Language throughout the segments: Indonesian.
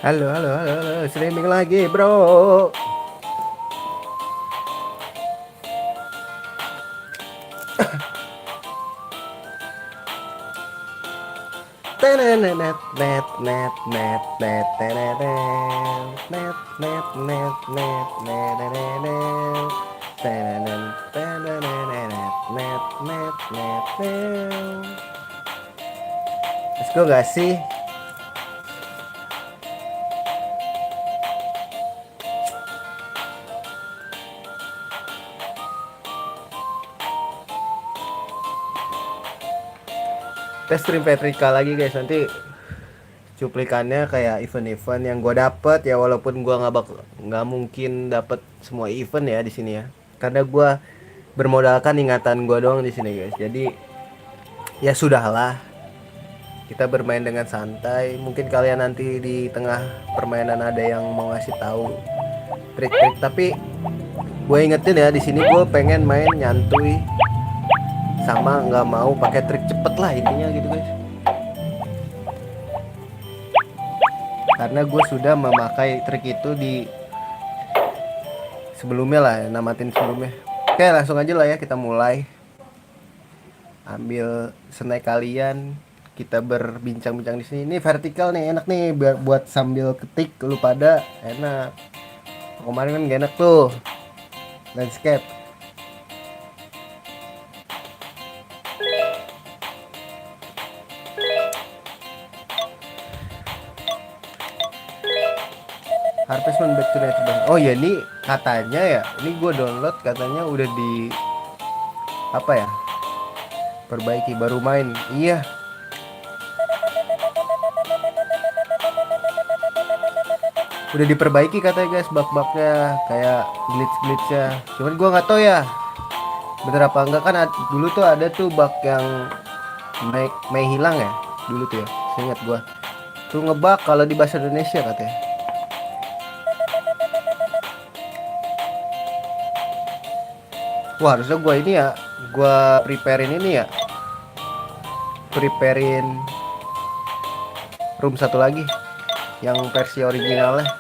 Halo, halo, halo, halo. Streaming lagi, bro. Tenenet, net, net, net, net, tenenet, net, net, net, net, nenenet, tenenet, tenenet, net, net, net, net. Let's go gak sih? Kita stream Petrika lagi guys. Nanti cuplikannya kayak event-event yang gue dapet ya, walaupun gue nggak mungkin dapet semua event ya di sini ya, karena gue bermodalkan ingatan gue doang di sini guys. Jadi ya sudahlah, kita bermain dengan santai. Mungkin kalian nanti di tengah permainan ada yang mau ngasih tahu trik-trik, tapi gue ingetin ya, di sini gue pengen main nyantui sama nggak mau pakai trik cepet lah intinya gitu guys. Karena gue sudah memakai trik itu di sebelumnya lah, namatin sebelumnya. Oke, langsung aja lah ya, kita mulai. Ambil snack kalian, kita berbincang-bincang di sini. Ini vertikal nih, enak nih buat sambil ketik lu pada, enak. Kemarin kan gak enak tuh landscape. Harvest Moon Back to Nature. Oh ya, ini katanya ya, ini gue download katanya udah di apa ya, perbaiki, baru main. Iya, udah diperbaiki katanya guys, bug-bugnya kayak glitch-glitchnya. Cuman gue nggak tahu ya bener apa enggak. Kan dulu tuh ada tuh bug yang Mei hilang ya dulu tuh ya, seingat gue tuh ngebug kalau di bahasa Indonesia katanya. Wah, harusnya gue ini ya, gue preparein ini ya, preparein room satu lagi yang versi originalnya.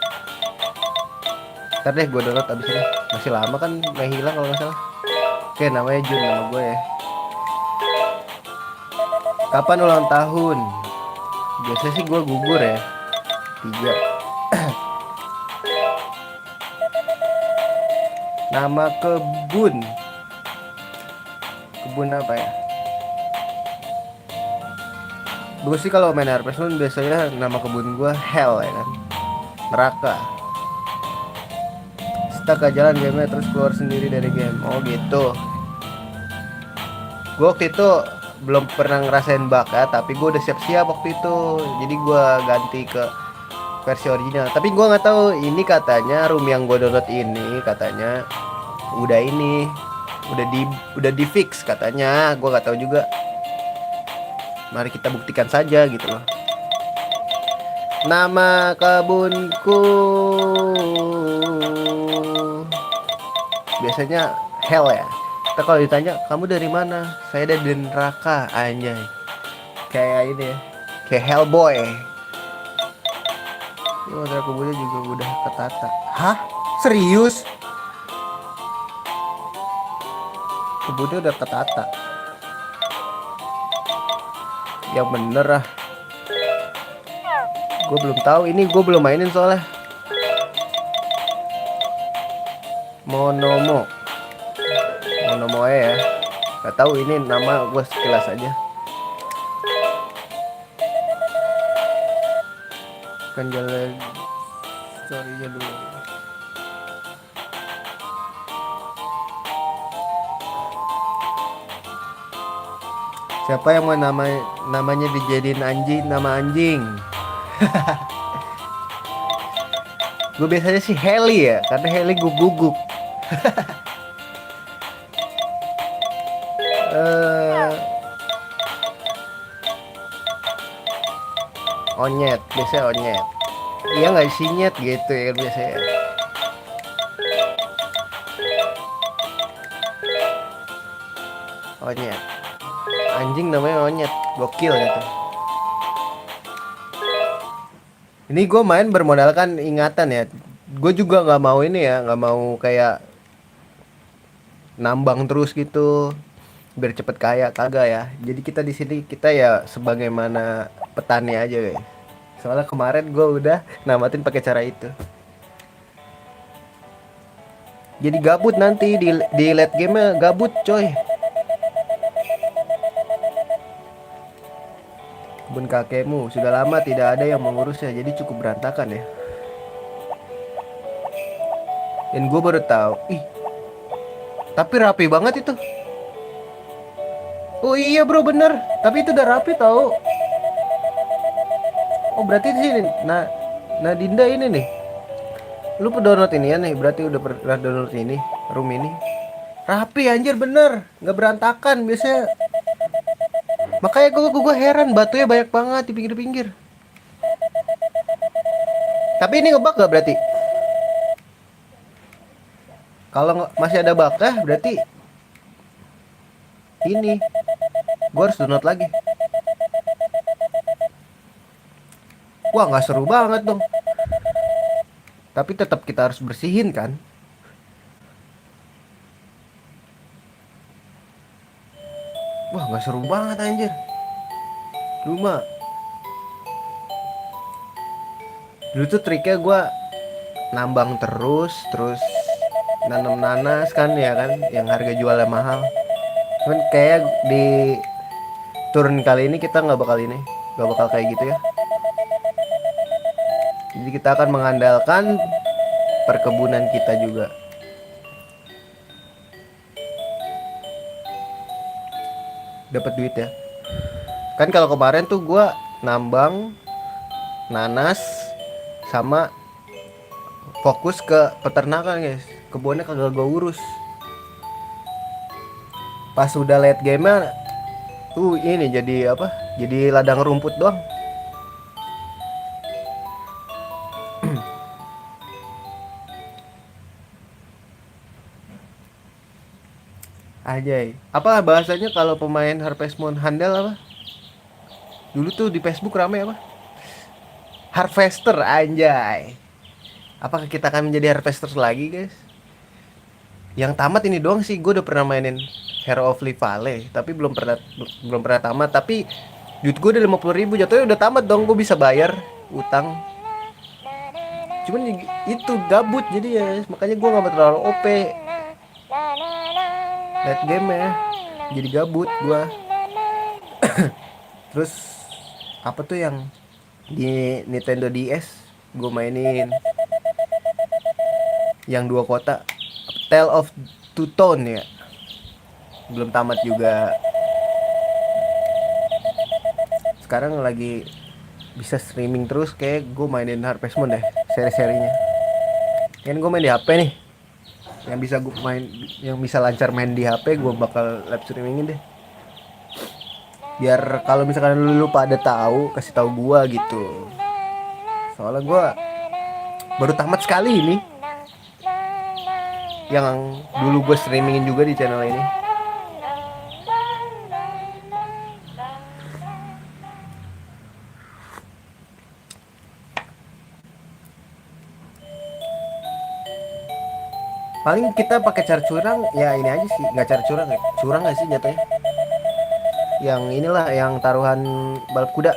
Ntar deh gue download abis ini. Masih lama kan Mei hilang kalau nggak salah. Oke, namanya Jun nama gue ya. Kapan ulang tahun? Biasanya sih gue gugur ya, 3. Nama kebun apa ya? Gue sih kalau main RPG Moon biasanya nama kebun gue Hell ya kan, neraka. Stuck ke jalan gamenya terus keluar sendiri dari game. Oh gitu. Gue waktu itu belum pernah ngerasain bug ya, tapi gue udah siap-siap waktu itu. Jadi gue ganti ke versi original. Tapi gue nggak tahu, ini katanya room yang gue download ini katanya udah ini udah di fix katanya. Gue nggak tahu juga. Mari kita buktikan saja gitu loh. Nama kebunku biasanya Hell ya. Kita kalau ditanya kamu dari mana, saya dari neraka, anjay. Kayak ini ya, kayak Hellboy. Ini model kebunnya juga udah ketata. Hah? Serius? Kebunnya udah ketata? Yang bener ah. Gue belum tahu, ini gue belum mainin soalnya. Monomo ya. Gak tahu, ini nama gue sekilas aja. Kan jalan story-nya dulu. Siapa yang mau namanya dijadiin anjing, nama anjing? Gue biasanya sih Heli ya, karena Heli guguk. Onyet, biasanya onyet. Iya nggak sinyet gitu ya biasanya. Onyet. Anjing namanya onyet, gokil gitu. Ini gue main bermodalkan ingatan ya. Gue juga nggak mau ini ya, nggak mau kayak nambang terus gitu biar cepet kaya, kagak ya. Jadi kita di sini kita ya sebagaimana petani aja guys. Soalnya kemarin gue udah namatin pakai cara itu. Jadi gabut nanti di late game gabut coy. Kebun kakekmu sudah lama tidak ada yang mengurusnya, jadi cukup berantakan ya. Dan gue baru tahu, ih, tapi rapi banget itu. Oh iya bro bener, tapi itu udah rapi tau. Oh berarti di sini, nah Dinda ini nih. Lu download ini ya nih, berarti udah pernah download ini, room ini. Rapi anjir bener, nggak berantakan biasanya. Makanya gue heran batunya banyak banget di pinggir-pinggir. Tapi ini ngebug gak berarti? Kalau masih ada bugnya berarti ini gue harus download lagi. Wah nggak seru banget dong. Tapi tetap kita harus bersihin kan. Wah nggak seru banget anjir. Cuma dulu tuh triknya gue nambang terus nanam nanas kan ya kan, yang harga jualnya mahal. Cuman kayak di turun kali ini kita nggak bakal kayak gitu ya. Jadi kita akan mengandalkan perkebunan kita juga. Dapat duit ya. Kan kalau kemarin tuh gua nambang nanas sama fokus ke peternakan guys. Kebunnya kagak gua urus. Pas udah late game tuh ini jadi apa? Jadi ladang rumput doang. Ajay. Apa bahasanya kalau pemain Harvest Moon handal apa? Dulu tuh di Facebook rame apa? Harvester anjay. Apakah kita akan menjadi harvester lagi, guys? Yang tamat ini doang sih, gue udah pernah mainin Hero of Lee Valley, tapi belum pernah tamat. Tapi duit gue udah 50.000, jatuhnya udah tamat dong, gue bisa bayar utang. Cuman itu gabut jadi ya, makanya gue nggak terlalu OP late game ya, jadi gabut gue. Terus apa tuh yang di Nintendo DS gue mainin yang 2 kota, Tale of Two Tone ya, belum tamat juga. Sekarang lagi bisa streaming terus, kayak gue mainin Harvest Moon deh seri-serinya. Kan gue main di HP nih, yang bisa gue main, yang bisa lancar main di HP, gue bakal live streamingin deh. Biar kalau misalkan lu pada tahu, kasih tahu gue gitu. Soalnya gue baru tamat sekali ini, yang dulu gue streamingin juga di channel ini. Paling kita pakai cara curang ya, ini aja sih, nggak cara curang ya, curang nggak sih jatuhnya, yang inilah yang taruhan balap kuda.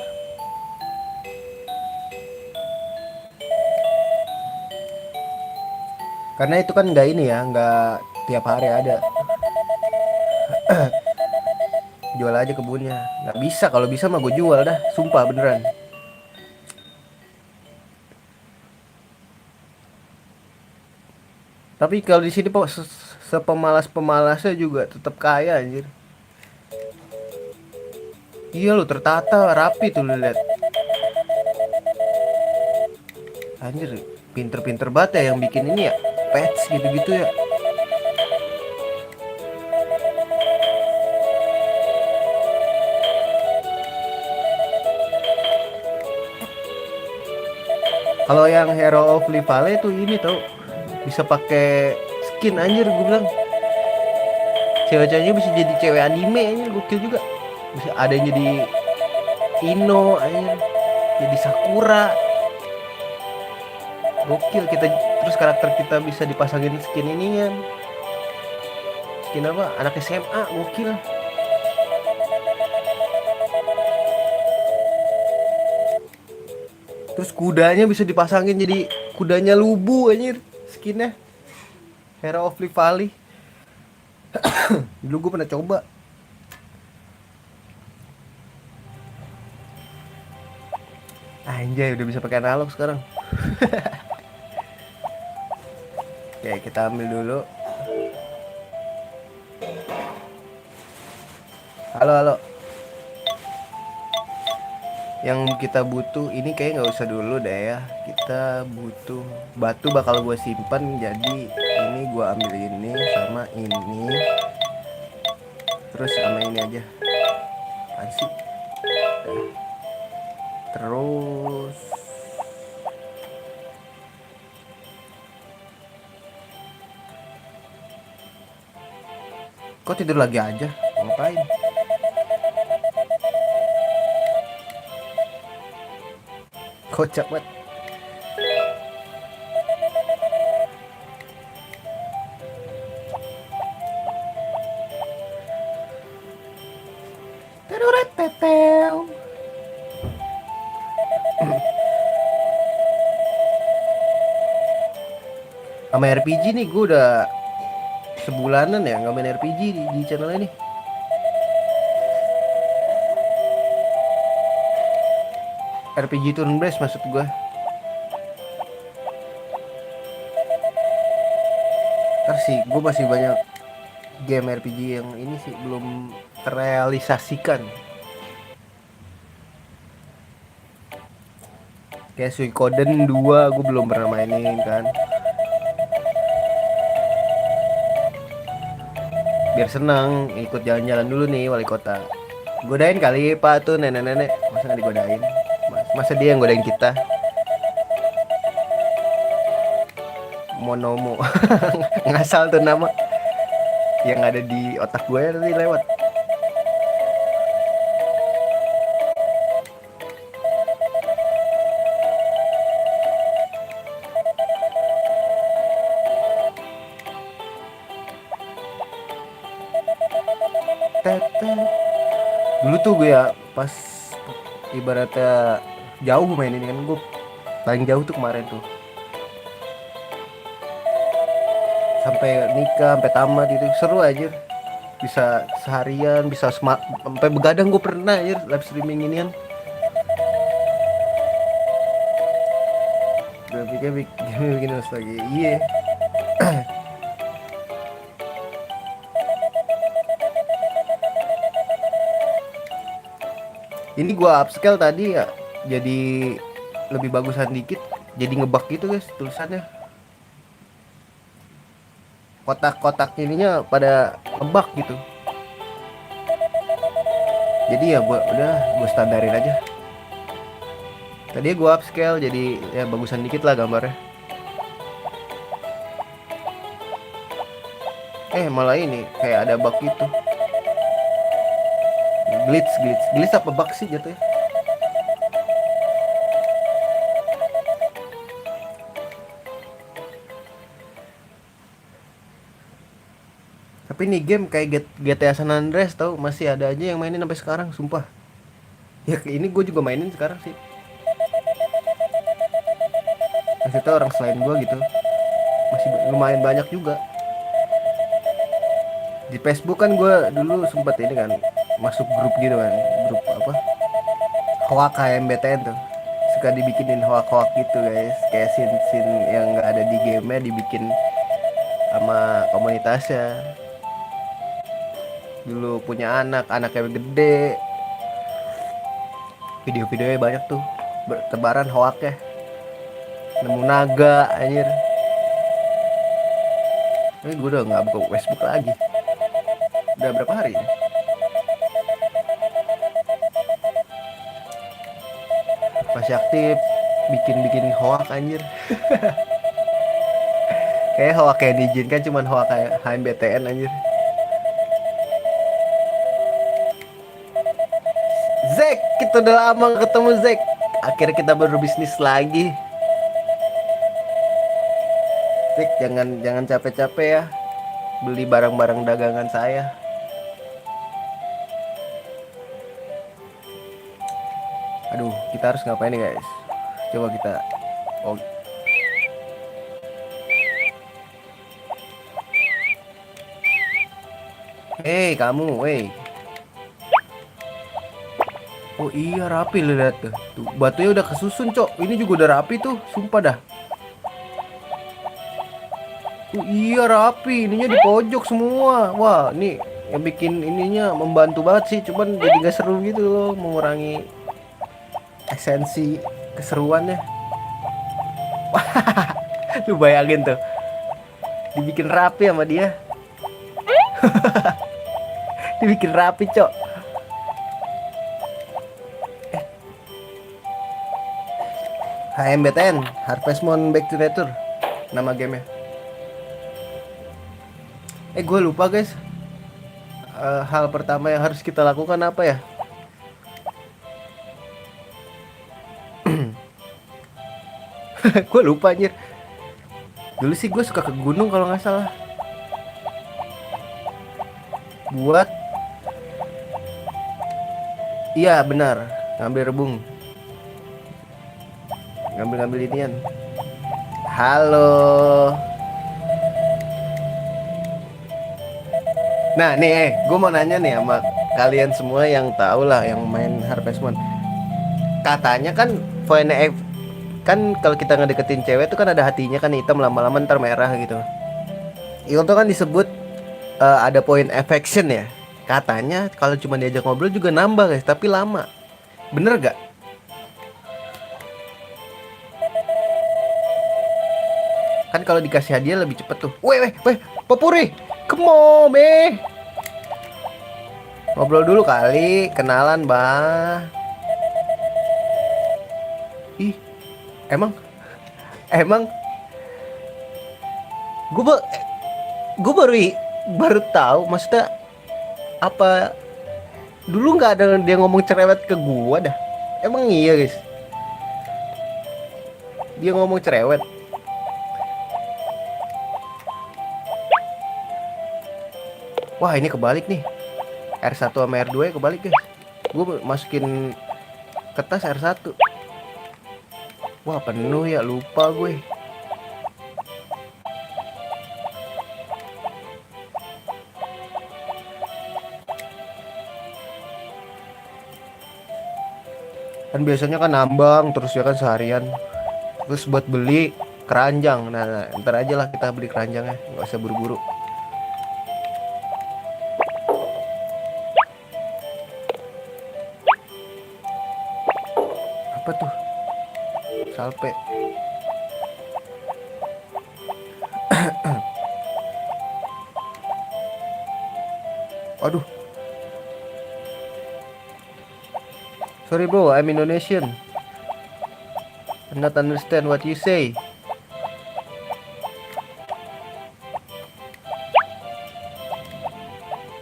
Karena itu kan nggak ini ya, nggak tiap hari ada. Jual aja kebunnya, nggak bisa. Kalau bisa mah gue jual dah, sumpah beneran. Tapi kalau di sini kok sepemalas-pemalasnya juga tetap kaya anjir. Iya lo, tertata rapi tuh, lu lihat. Anjir, pinter-pinter banget ya yang bikin ini ya, patch gitu-gitu ya. Kalau yang Hero of Lee Valley tuh ini tau, bisa pakai skin anjir, gue bilang. Cewek-ceweknya bisa jadi cewek anime anjir, gokil juga. Bisa ada yang jadi Ino anjir, jadi Sakura. Gokil kita, terus karakter kita bisa dipasangin skin inian. Skin apa? Anak SMA, gokil. Terus kudanya bisa dipasangin jadi kudanya Lubu anjir skinnya. Hero of Livali. Dulu gue pernah coba. Anjay udah bisa pakai analog sekarang. Oke kita ambil dulu. Halo halo. Yang kita butuh ini kayak nggak usah dulu deh ya. Kita butuh batu, bakal gue simpan, jadi ini gue ambil ini sama ini, terus sama ini aja. Apaan sih? Terus kok tidur lagi aja? Ngapain? Kocak banget. Teruret tetew. Sama RPG nih gue udah sebulanan ya nggak main RPG di channel ini. RPG turn based maksud gue. Ntar sih gue masih banyak game RPG yang ini sih belum terrealisasikan. Kayak Suikoden 2 gue belum pernah mainin kan. Biar senang ikut jalan-jalan dulu nih wali kota. Godain kali pak tuh nenek-nenek. Masa nggak digodain? Masa dia yang godain kita? Monomo. Ngasal tuh nama yang ada di otak gue tadi lewat. Dulu tuh gue ya pas ibaratnya jauh main ini kan, gue paling jauh tuh kemarin tuh sampai nikah sampai tamat itu seru aja, bisa seharian bisa sampai begadang gue pernah aja live streaming ini kan. Grafiknya bikin nostalgia iya. Ini gua upscale tadi ya, jadi lebih bagusan dikit, jadi ngebug gitu guys tulisannya. Kotak-kotak ininya pada ngebug gitu. Jadi ya gua standarin aja. Tadi gua upscale jadi ya bagusan dikit lah gambarnya. Malah ini kayak ada bug gitu. Glitch apa bug sih jatuhnya? Tapi nih game kayak GTA San Andreas tau, masih ada aja yang mainin sampai sekarang, sumpah. Ya ini gue juga mainin sekarang sih. Masih tau orang selain gue gitu, masih lumayan banyak juga. Di Facebook kan gue dulu sempet ini kan, masuk grup gitu kan, grup apa? Hoak HMBTN tuh. Suka dibikinin hoak-hoak gitu guys, kayak scene-scene yang nggak ada di game-nya dibikin sama komunitasnya. Dulu punya anaknya gede, video-videonya banyak tuh bertebaran hoaknya, nemu naga anjir. Tapi gue udah nggak buka Facebook lagi, udah berapa hari ini? Masih aktif bikin hoak anjir. Kayak hoak yang diizinkan cuman hoak kayak HMBTN anjir. Zack, kita udah lama gak ketemu Zack. Akhirnya kita berbisnis lagi. Tik, jangan capek-capek ya beli barang-barang dagangan saya. Aduh, kita harus ngapain nih guys? Coba kita. Oh, kamu, Oh iya rapi lu lihat tuh. Tuh batunya udah kesusun, Cok. Ini juga udah rapi tuh, sumpah dah. Oh iya rapi, ininya di pojok semua. Wah, ini yang bikin ininya membantu banget sih, cuman jadi gak seru gitu loh, mengurangi esensi keseruannya. Lu bayangin tuh, dibikin rapi sama dia. Dibikin rapi, Cok. HMBTN, Harvest Moon Back to Nature, nama gamenya. Gue lupa guys. Hal pertama yang harus kita lakukan apa ya? Gue lupa anjir. Dulu sih gue suka ke gunung kalau nggak salah. Buat, iya benar, ngambil rebung, ngambil inian. Halo. Nah nih, gue mau nanya nih sama kalian semua yang tahu lah, yang main Harvest Moon. Katanya kan VNF kan kalau kita ngedeketin cewek tuh kan ada hatinya kan hitam, lama-lama ntar merah gitu. Itu kan disebut ada poin affection ya. Katanya kalau cuma diajak ngobrol juga nambah guys, tapi lama. Bener gak? Kan kalau dikasih hadiah lebih cepet tuh. Weh, Popuri, come on, ngobrol dulu kali, kenalan, bah. Ih, emang, emang, gue gue baru tahu, maksudnya apa dulu nggak ada dia ngomong cerewet ke gua dah. Emang iya guys, dia ngomong cerewet. Wah ini kebalik nih, R1 sama R2 kebalik guys. Gue masukin kertas R1. Wah penuh ya, lupa gue. Kan biasanya kan nambang terus ya kan seharian. Terus buat beli keranjang. Nah, ntar aja lah kita beli keranjangnya, nggak usah buru-buru. Apa tuh? Salpe. Aduh. Sorry bro, I'm Indonesian. I not understand what you say.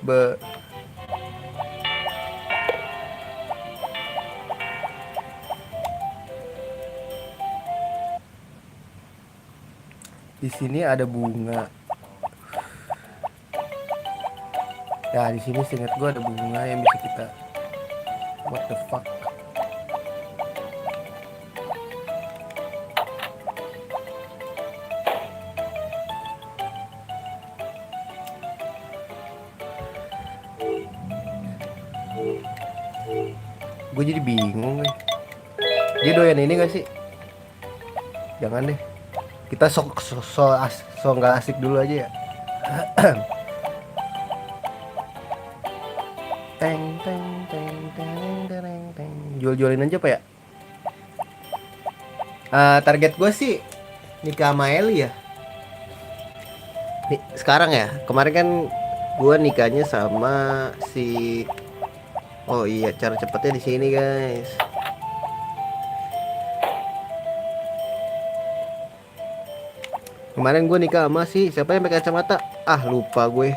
Be Di sini ada bunga. Ya, di sini seingat gua ada bunga yang bisa kita. What the fuck? Gue jadi bingung nih. Dia doyan ini gak sih? Jangan deh. Kita so nggak asik dulu aja ya. Teng teng teng teng teng teng. Jual-jualin aja apa ya? Target gue sih nikah sama Eli ya. Nih, sekarang ya. Kemarin kan gue nikahnya sama si. Oh iya, cara cepetnya di sini guys. Kemarin gue nikah sama si siapa yang pakai kacamata? Ah lupa gue.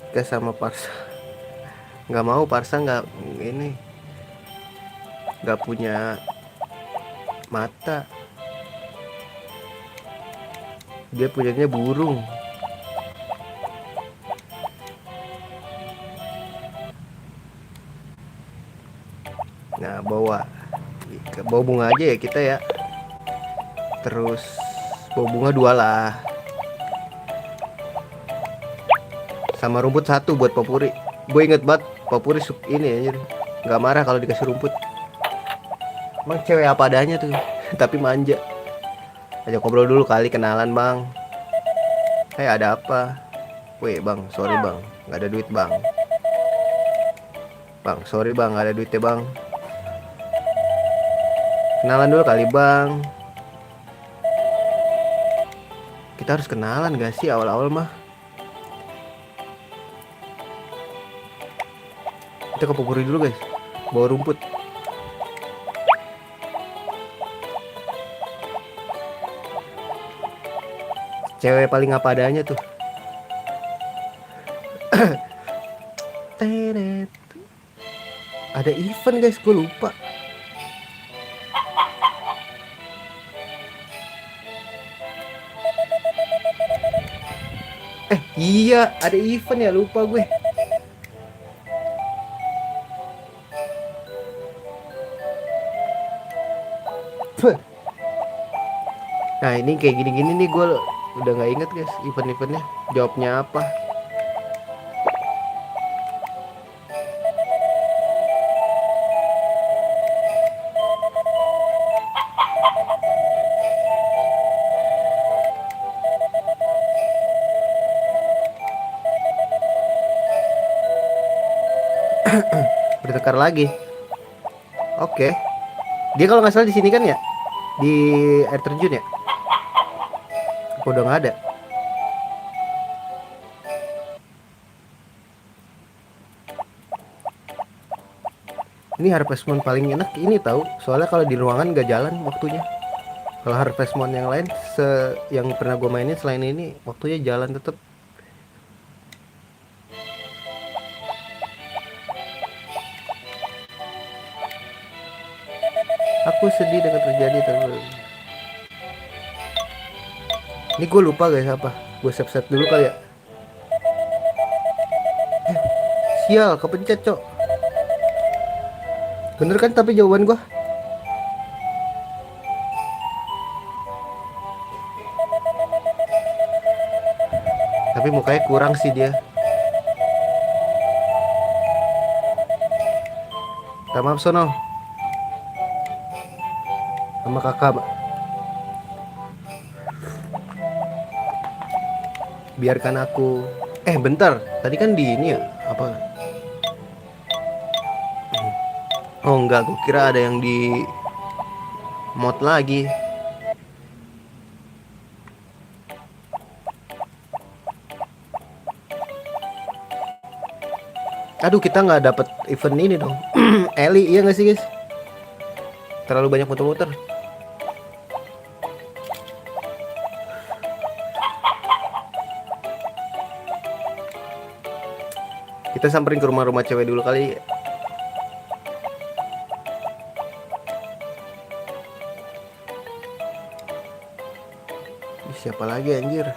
Nikah sama Parsa. Nggak mau, Parsa nggak ini, nggak punya mata, dia punyanya burung. Nah, bawa bunga aja ya kita ya. Terus bawa bunga 2 lah, sama rumput 1 buat Popuri. Gue inget banget Popuri ini aja nggak marah kalau dikasih rumput. Emang cewek apa adanya tuh tapi manja. Ajak ngobrol dulu kali, kenalan bang. Ada apa? Weh bang, sorry bang, nggak ada duit bang. Bang, sorry bang, nggak ada duitnya bang. Kenalan dulu kali bang. Kita harus kenalan gak sih awal-awal mah? Kita ke Popuri dulu guys, bawa rumput. Cewek paling apa adanya tuh. Teret. Ada event guys, gue lupa. Iya, ada event ya, lupa gue. Nah ini kayak gini-gini nih, gue udah nggak inget guys event-eventnya. Jawabnya apa? Bertekar lagi. Oke. Dia kalau nggak salah di sini kan ya, di air terjun ya. Aku udah nggak ada. Ini harvest moon paling enak ini tahu. Soalnya kalau di ruangan nggak jalan waktunya. Kalau harvest moon yang lain, yang pernah gue mainin selain ini, waktunya jalan tetap. Aku sedih dengan terjadi terus. Ini gue lupa guys apa. Gue save dulu kali ya. Sial, kepencet cok. Bener kan tapi jawaban gue? Tapi mukanya kurang sih dia. Maaf sono. Sama kakak. Biarkan aku. Bentar. Tadi kan di ini ya. Apa? Oh enggak, gue kira ada yang di mod lagi. Aduh, kita nggak dapet event ini dong. Eli, iya nggak sih guys? Terlalu banyak muter-muter. Kita samperin ke rumah-rumah cewek dulu kali. Siapa lagi anjir?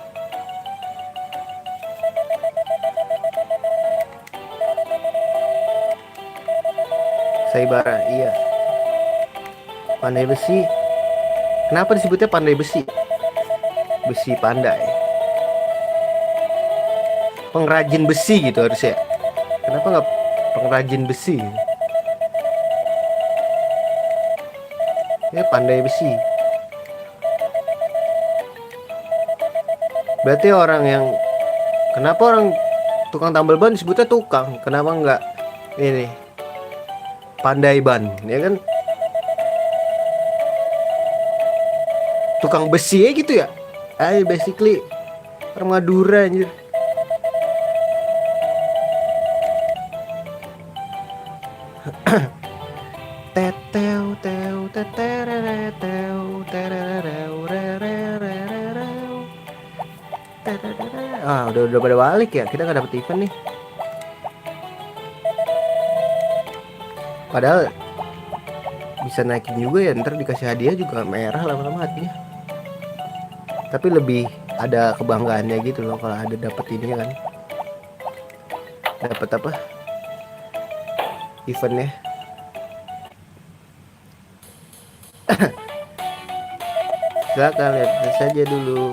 Saibara, iya. Pandai besi. Kenapa disebutnya pandai besi? Besi pandai. Pengrajin besi gitu harusnya. Kenapa nggak pengrajin besi? Ya pandai besi. Berarti orang yang, kenapa orang tukang tambal ban disebutnya tukang? Kenapa nggak ini pandai ban? Ya kan? Tukang besi ya gitu ya. Basically orang Madura anjir. Teteu teu teterereteu terereu rererereu. Udah pada balik ya. Kita nggak dapet event nih. Padahal bisa naikin juga ya, ntar dikasih hadiah juga merah lama-lama hatinya. Tapi lebih ada kebanggaannya gitu loh kalau ada dapet ini kan, dapet apa, eventnya. Silakan lihat saja dulu.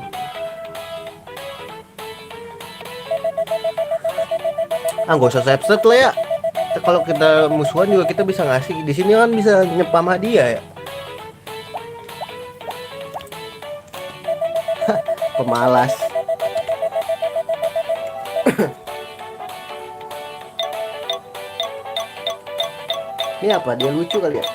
Gak usah set lah ya. Kalau kita musuhan juga kita bisa ngasih. Di sini kan bisa nyepam hadiah ya. Pemalas. Ini apa? Dia lucu kali ya.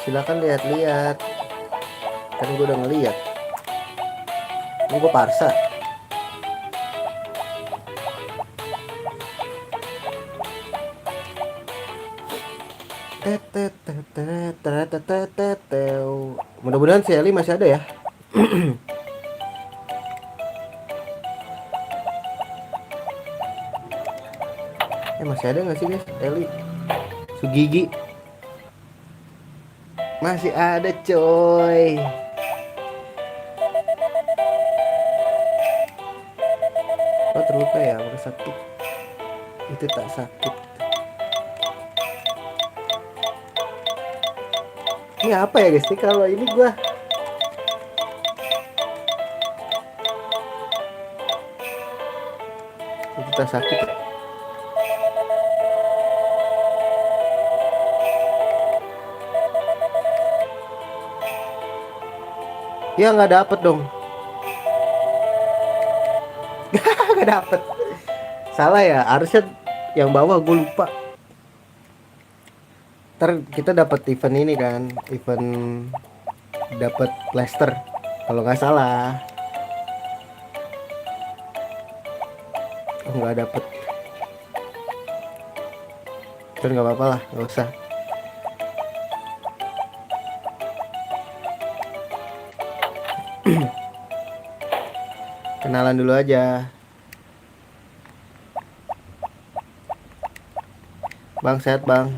Silakan lihat-lihat. Kan gue udah ngeliat. Ini gue parsa. Mudah-mudahan si Eli masih ada ya. Masih ada nggak sih guys Eli? Sugigi masih ada coy. Oh terluka ya, udah sakit. Itu tak sakit. Ini apa ya guys? Ini kalau ini gua itu tak sakit. Ya nggak dapet dong. Nggak dapet. Salah ya, harusnya yang bawah gue lupa. Ntar kita dapat event ini kan, event dapat Leicester kalau nggak salah. Oh nggak dapet. Terus nggak apa-apa lah, nggak usah. Kenalan dulu aja. Bang sehat bang.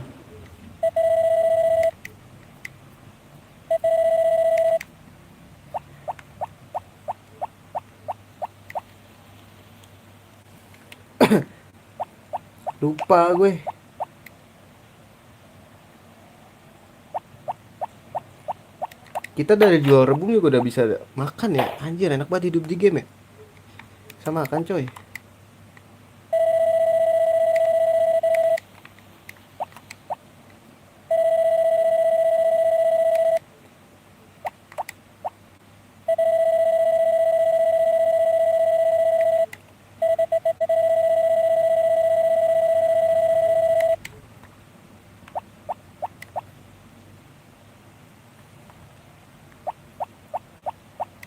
Lupa gue. Kita dari jual rebung juga udah bisa makan ya. Anjir enak banget hidup di game ya. Sama makan coy.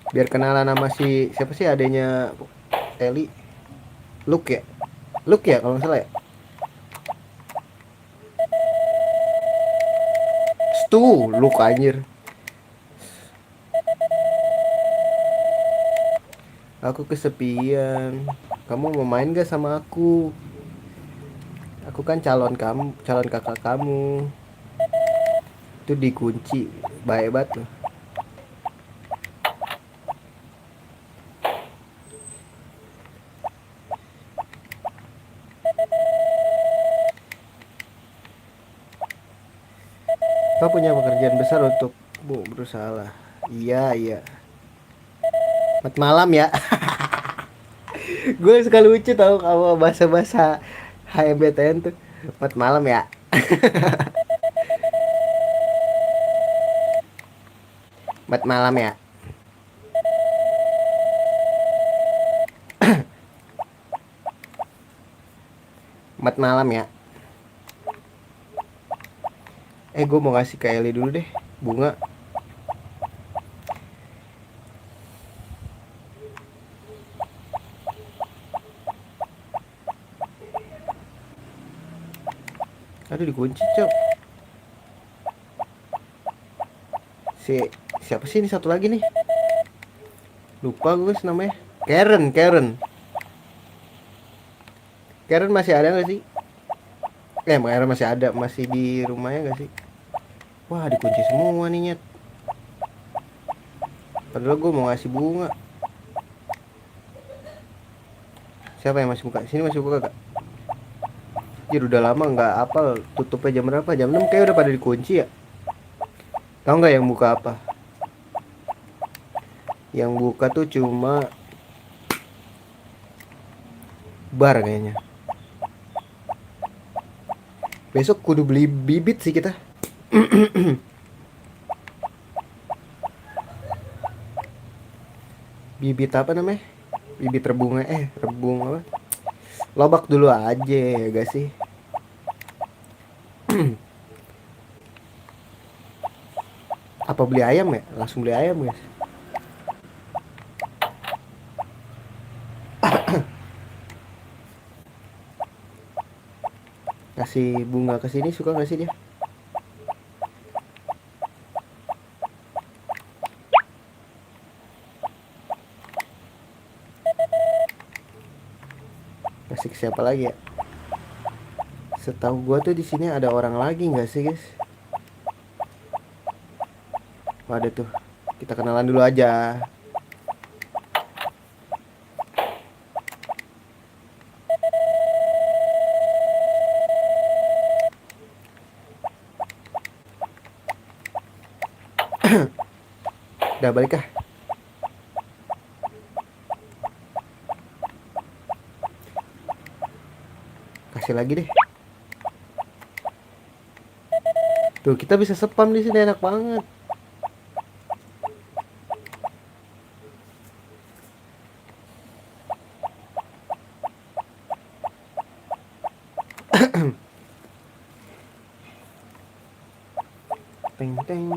Biar kenalan sama si siapa sih adanya Eli. Luke ya. Luke ya kalau nggak salah ya. Stu, Luke anjir. Aku kesepian. Kamu mau main gak sama aku? Aku kan calon kamu, calon kakak kamu. Itu dikunci. Baik banget loh. Kau punya pekerjaan besar untuk berusaha lah. Iya, iya. Selamat malam ya. Gue suka lucu tau kalau bahasa-bahasa HMBTN tuh. Selamat malam ya. Selamat malam ya. Selamat malam ya. Gue mau kasih ke Eli dulu deh bunga. Aduh, dikunci, cok. Si siapa sih ini satu lagi nih? Lupa gue namanya. Karen, Karen. Karen masih ada nggak sih? Karen masih ada, masih di rumahnya nggak sih? Wah, dikunci semua nih, nyet. Padahal gue mau ngasih bunga. Siapa yang masih buka? Sini masih buka gak? Jadi udah lama nggak apal tutupnya jam berapa? Jam 6 kayak udah pada dikunci ya. Tahu nggak yang buka apa? Yang buka tuh cuma bar kayaknya. Besok kudu beli bibit sih kita. Bibit apa namanya? Bibit rebung, rebung apa? Lobak dulu aja ya gak sih? Apa beli ayam ya? Langsung beli ayam guys. Kasih bunga ke sini suka gak sih dia? Kasih ke siapa lagi ya? Setahu gua tuh di sini ada orang lagi nggak sih guys? Oh, ada tuh. Kita kenalan dulu aja. Udah balik kah? Kasih lagi deh. Tuh kita bisa spam di sini enak banget. Teng teng.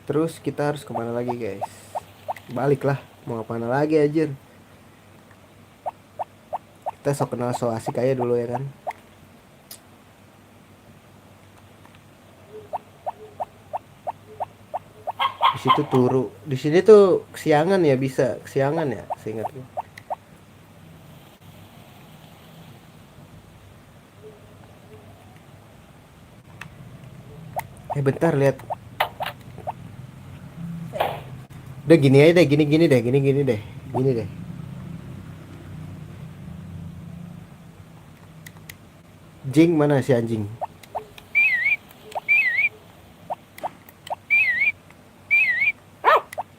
Terus kita harus kemana lagi guys? Balik lah. Mau kemana lagi aja? Kita sok kenal so asik aja dulu ya kan. Di situ turu. Di sini tuh kesiangan ya, bisa kesiangan ya, seingat gue. Bentar lihat. Udah gini aja deh, gini deh, gini deh. Gini deh. Jing mana si anjing?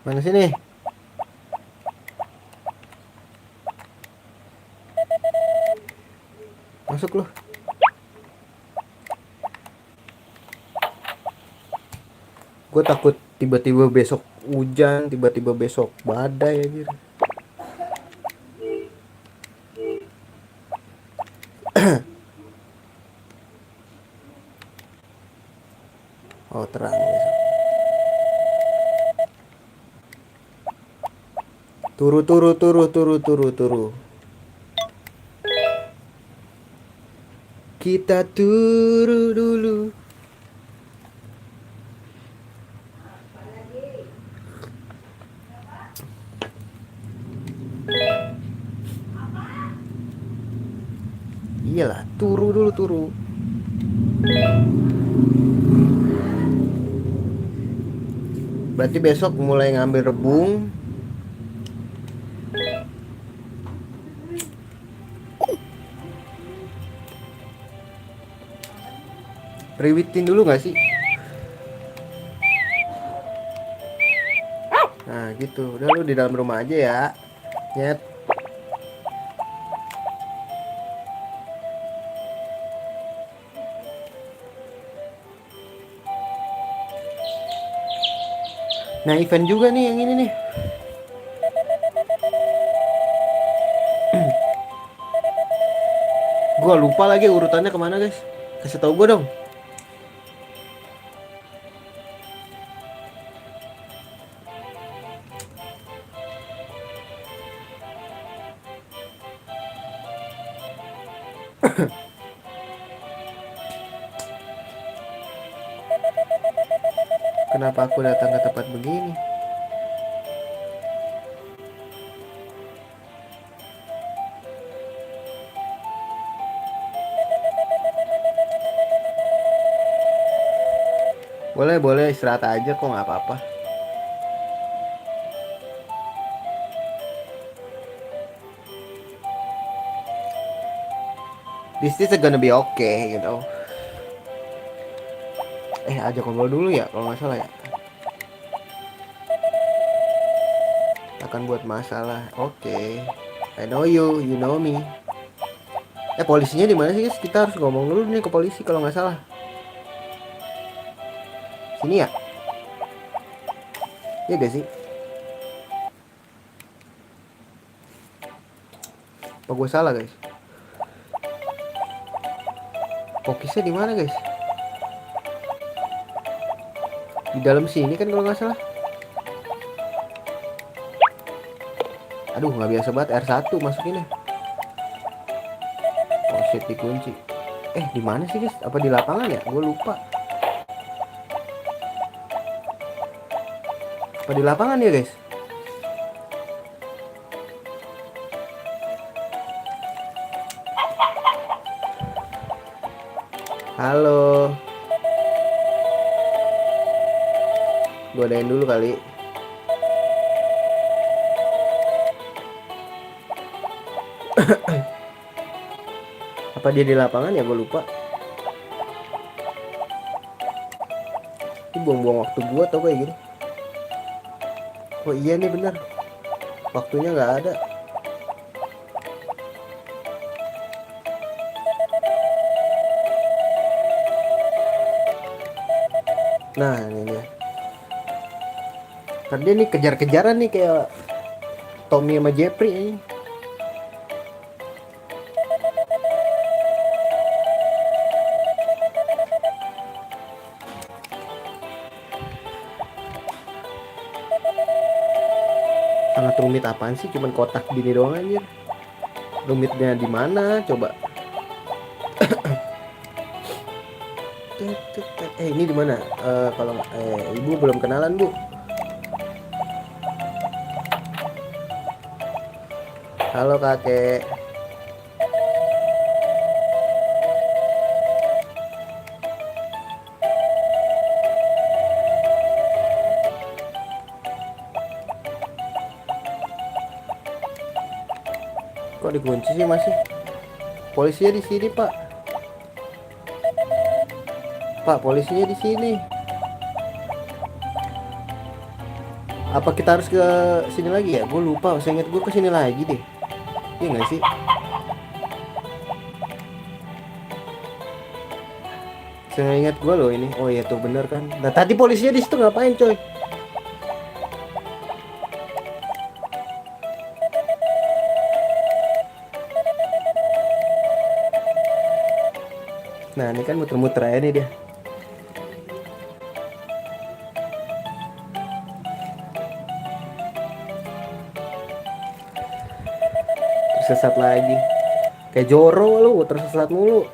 Mana sini? Masuk loh. Gue takut tiba-tiba besok hujan, tiba-tiba besok badai aja. Oh terang besok. Turu turu turu turu turu turu. Kita turu dulu. Iyalah, turu dulu turu. Berarti besok mulai ngambil rebung. Riwitin dulu gak sih? Nah gitu. Udah lu di dalam rumah aja ya. Nyet. Nah event juga nih yang ini nih. Gua lupa lagi urutannya kemana guys. Kasih tau gue dong. Kenapa aku datang ke tempat begini? Boleh, boleh istirahat aja kok nggak apa-apa. This is gonna be okay, you know. Ajak ngobrol dulu ya kalau nggak salah ya. Akan buat masalah. Oke. I know you, you know me. Polisinya di mana sih guys? Kita harus ngomong dulu nih ke polisi kalau nggak salah. Sini ya? Iya gak sih? Apa gue salah guys? Fokusnya di mana guys? Di dalam sini kan kalau nggak salah. Aduh nggak biasa banget R1 masukinnya. Oh shit dikunci. Di mana sih guys? Apa di lapangan ya? Gue lupa. Apa di lapangan ya guys? Halo. Gue adain dulu kali. Apa dia di lapangan ya? Gue lupa. Ini buang-buang waktu gue tau kayak gini. Oh iya nih bener. Waktunya nggak ada. Nah ini dia. Kan dia nih kejar-kejaran nih kayak Tommy sama Jeffrey ini. Sangat rumit apaan sih? Cuman kotak gini doang anjir. Rumitnya di mana? Coba. Ini di mana? Kalau ibu belum kenalan bu. Halo kakek. Kok dikunci sih masih? Polisinya di sini pak. Pak polisinya di sini. Apa kita harus ke sini lagi ya? Gue lupa. Saya ingat gue ke sini lagi deh. Iya nggak sih? Saya ingat gue loh ini. Oh iya tuh bener kan. Nah tadi polisinya di situ ngapain coy? Nah ini kan muter-muter aja nih dia. Tersesat lagi. Kayak Joro lu tersesat mulu.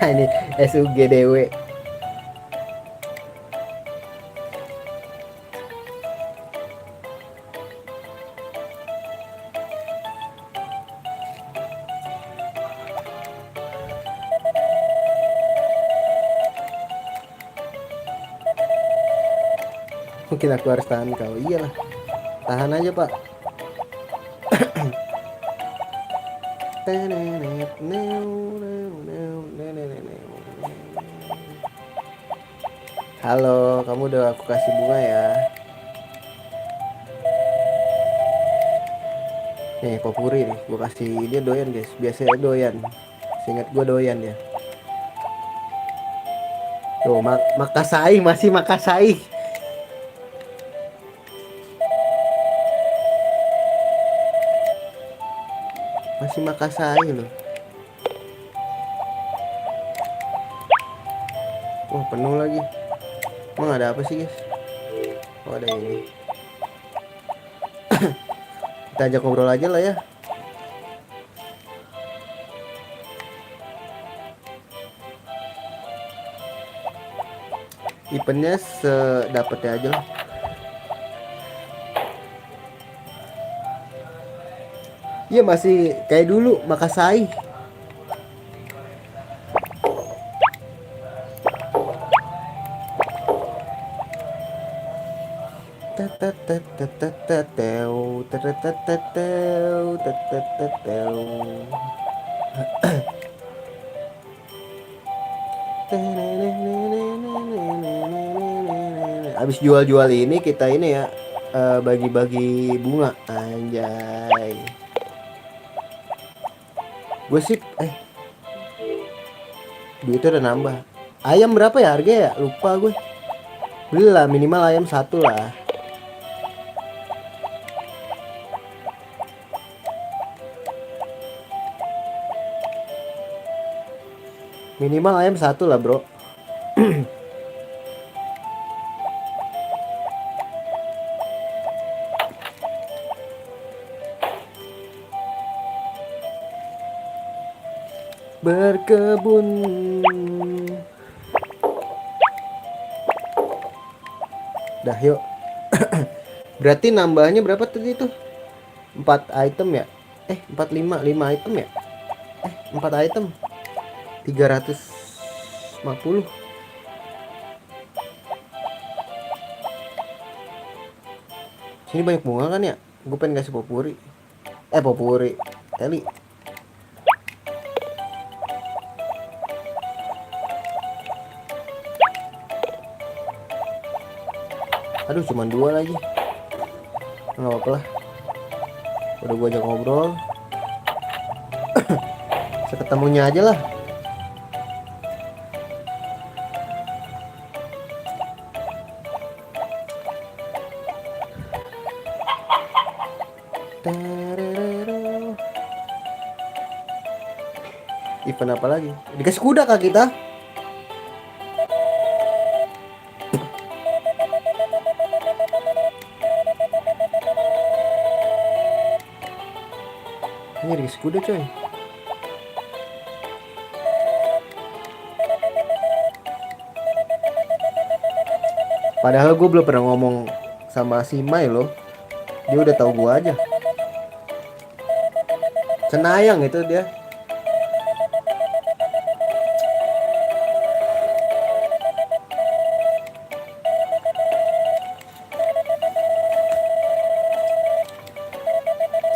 Ini SUGDW. Mungkin aku harus tahan kau. Iyalah. Tahan aja pak. Halo, kamu udah aku kasih bunga ya. Nih, popuri nih, gue kasih dia doyan guys. Biasanya doyan. Seingat gue doyan ya. Tuh, Makasai masih Makasai. Masih Makassar loh. Wah penuh lagi. Emang ada apa sih guys? Oh ada ini. Kita ajak ngobrol aja lah ya. Eventnya sedapatnya aja lah. Iya masih kayak dulu Makassar. Abis jual-jual ini kita ini ya bagi-bagi bunga anjay. Gue sih duitnya udah nambah. Ayam berapa ya harga ya? Lupa gue. Belilah minimal ayam satu lah. Minimal ayam satu lah bro. Berkebun. Dah yuk. Berarti nambahnya berapa tadi itu? 4 item ya? 5 item ya? 4 item 350. Sini banyak bunga kan ya? Gue pengen kasih popuri. Popuri Eli. Aduh cuma 2 lagi. Nggak apa-apa lah. Udah gue ajak ngobrol. Seketemunya aja lah. Event apa lagi? Dikasih kuda kah kita? Ini dikasih kuda coy. Padahal gue belum pernah ngomong sama si Mai loh. Dia udah tahu gue aja. Cenayang itu dia.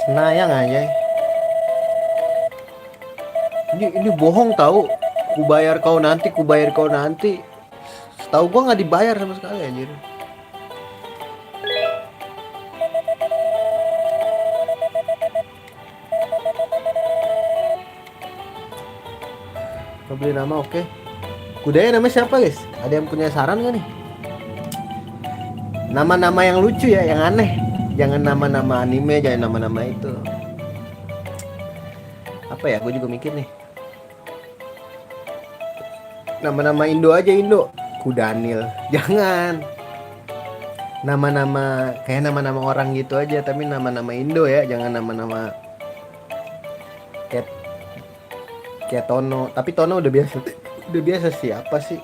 Cenayang aja. Ini bohong tahu. Ku bayar kau nanti. Setahu gue nggak dibayar sama sekali anjir. Mau beli nama oke. Kudanya namanya siapa guys? Ada yang punya saran gak nih? Nama-nama yang lucu ya, yang aneh. Jangan nama-nama anime, jangan nama-nama itu. Apa ya? Gue juga mikir nih. Nama-nama Indo aja Indo. Kudanil. Jangan. Nama-nama kayak nama-nama orang gitu aja, tapi nama-nama Indo ya, jangan nama-nama kayak Tono. Tapi Tono udah biasa siapa sih?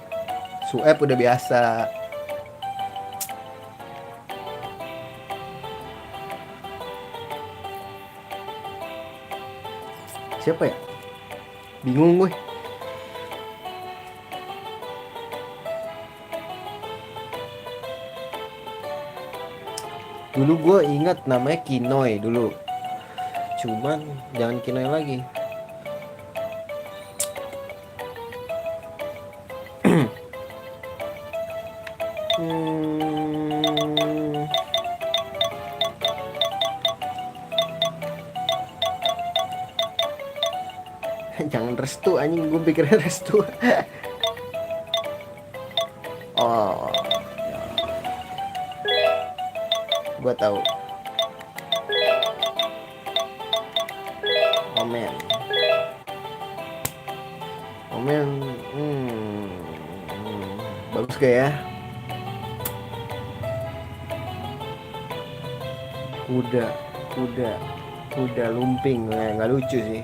Sueb udah biasa. Siapa ya? Bingung gue. Dulu gue ingat namanya Kinoy dulu. Cuman jangan Kinoy lagi. Jangan Restu anjing, gue pikirnya Restu. Oh, gue tahu. Omen. Omen. Bagus gak ya? Kuda, kuda, kuda lumping. Nggak lucu sih.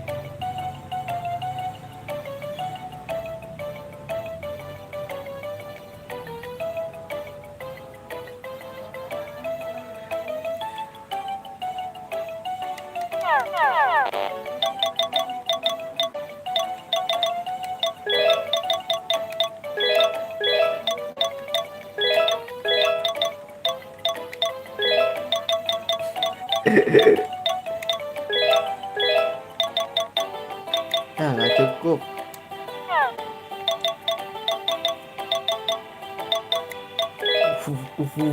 Ah, nggak cukup.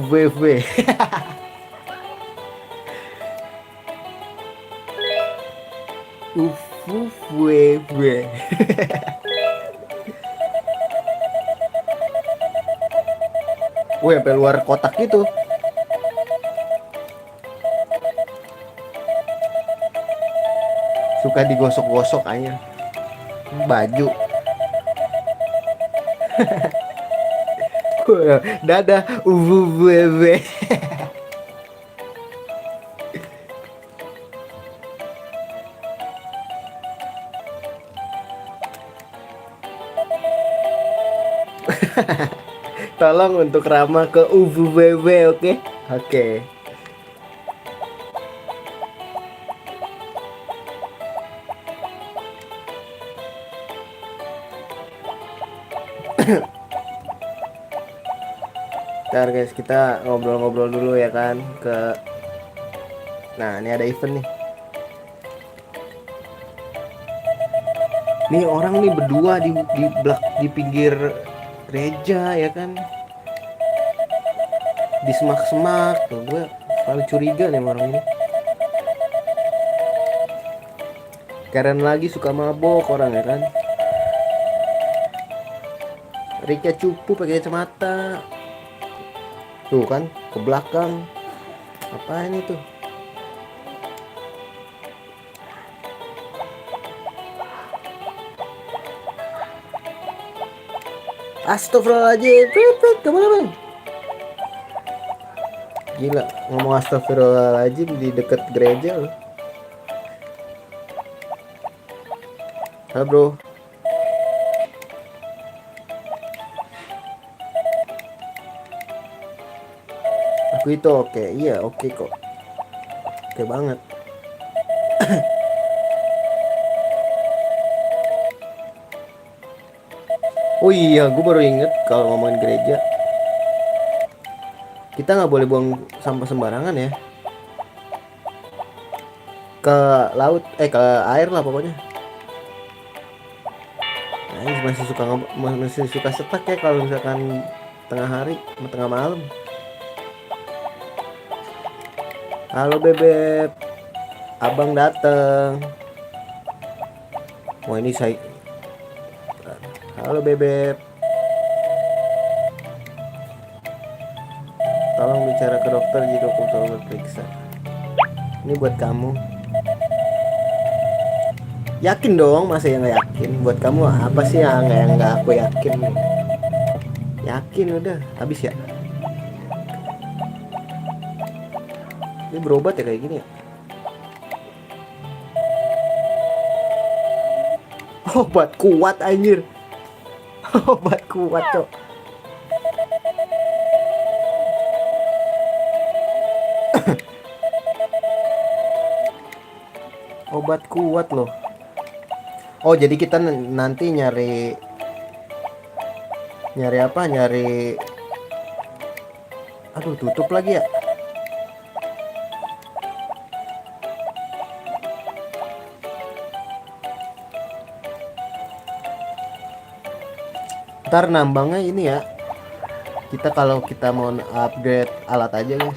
VV. VV. Wih, sampai luar kotak gitu. Suka digosok-gosok aja. Baju. Dadah. VV. Tolong untuk Rama ke UVWW, oke? Oke. Ntar guys, kita ngobrol-ngobrol dulu ya kan ke. Nah, ini ada event nih. Nih orang nih berdua di pinggir gereja ya kan. Di semak-semak tuh, gue selalu curiga nih sama orang ini. Karen lagi suka mabok orang ya kan. Rika cupu pakai kacamata. Tuh kan ke belakang. Apaan itu? Astagfirullahaladzim. Kemana bang? Gila, ngomong astagfirullahaladzim di dekat gereja loh. Halo bro. Aku itu oke. Iya oke kok. Oke banget. Oh iya, gue baru inget kalau ngomongin gereja, kita nggak boleh buang sampah sembarangan ya. Ke laut, ke air lah pokoknya. Nah, masih suka setak ya kalau misalkan tengah hari, tengah malam. Halo bebek, abang dateng. Wah ini saya. Halo bebek. Tolong bicara ke dokter jika dokter berperiksa. Ini buat kamu. Yakin dong, masa yang nggak yakin? Buat kamu apa sih yang nggak aku yakin? Yakin udah, habis ya. Ini berobat ya kayak gini ya? Obat kuat anjir. Obat kuat cok. Obat kuat loh. Oh jadi kita nanti nyari apa? Nyari. Aduh tutup lagi ya. Ntar nambangnya ini ya. Kita kalau kita mau upgrade alat aja guys.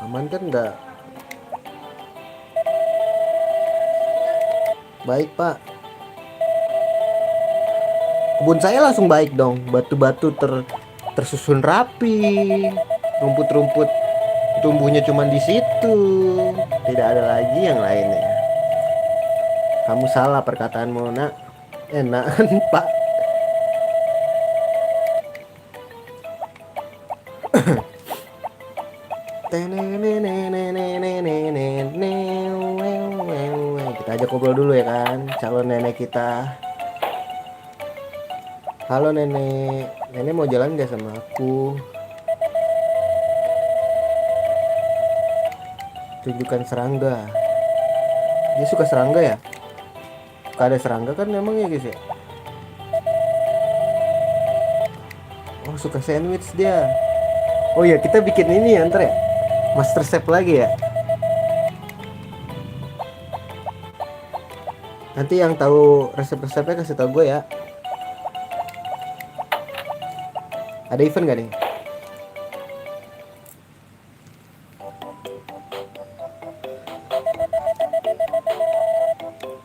Aman kan nggak? Baik pak. Kebun saya langsung baik dong. Batu-batu tersusun rapi. Rumput-rumput itu tumbuhnya cuma di situ, tidak ada lagi yang lainnya. Kamu salah perkataanmu, nak. Enak, Pak. Kita ajak ngobrol dulu ya kan, calon nenek kita. Halo nenek, nenek mau jalan gak sama aku? Tunjukkan serangga. Dia suka serangga ya? Suka ada serangga kan memang ya guys ya? Oh suka sandwich dia. Oh iya kita bikin ini ya ntar ya, Master Chef lagi ya. Nanti yang tahu resep-resepnya kasih tau gue ya. Ada event gak nih?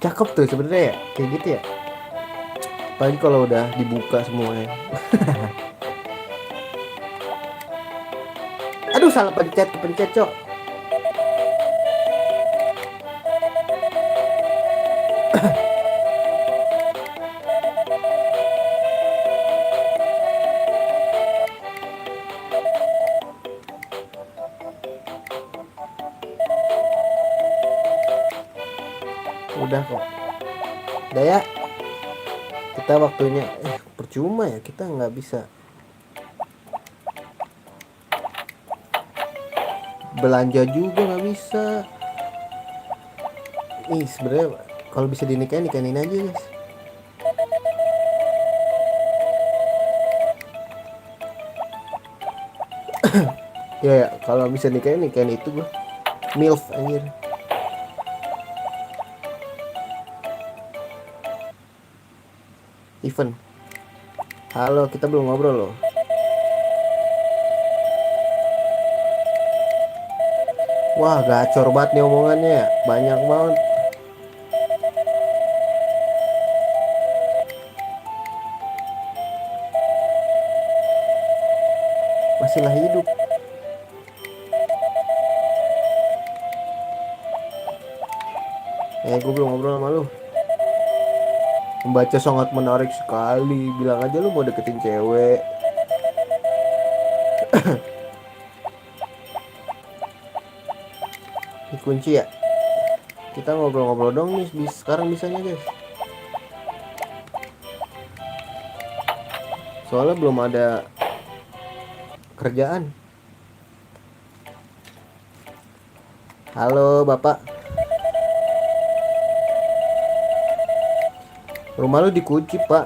Cakep tuh sebenarnya ya, kayak gitu ya. Apalagi kalau udah dibuka semuanya. Aduh salah pencet, cok. Udah kok. Udah ya. Kita waktunya percuma ya, kita nggak bisa belanja juga, nggak bisa. Nih sebenarnya kalau bisa nikahin aja guys. Ya kalau bisa nikahin itu gue milf anjir. Event. Halo, kita belum ngobrol loh. Wah, gacor banget nih omongannya. Banyak banget. Masihlah hidup. Gue belum ngobrol sama lu. Membaca sangat menarik sekali. Bilang aja lu mau deketin cewek. Dikunci ya. Kita ngobrol-ngobrol dong nih. Sekarang bisanya guys. Soalnya belum ada kerjaan. Halo bapak. Rumah lu dikunci pak.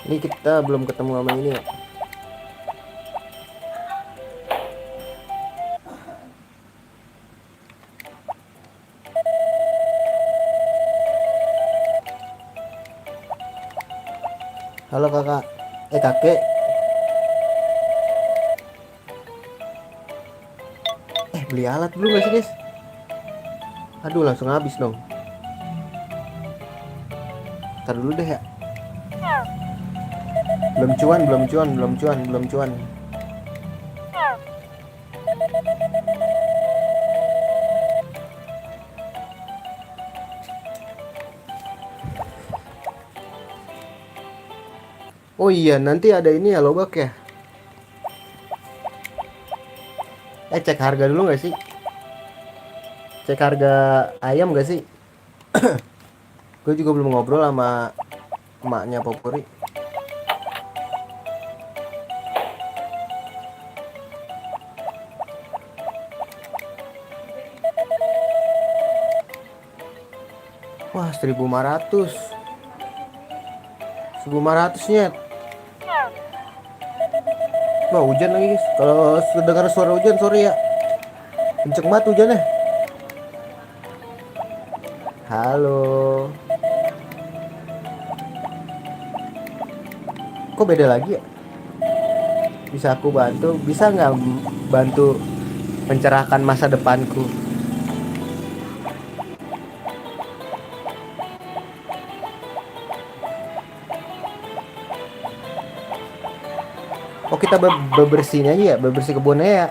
Ini kita belum ketemu sama ini ya. Halo kakak. Kakek. Beli alat dulu gak sih guys? Aduh langsung habis dong. Ntar dulu deh ya. Belum cuan. Oh iya nanti ada ini ya lobak ya. Cek harga dulu gak sih? Cek harga ayam gak sih? Gue juga belum ngobrol sama emaknya Popuri. Wah 1.500. 1.500-nya. Wah hujan lagi guys. Kalau dengar suara hujan sorry ya. Kenceng banget hujannya. Halo. Kok beda lagi ya? Bisa aku bantu? Bisa nggak bantu mencerahkan masa depanku? Oh kita bebersihin aja ya, bebersih kebunnya ya.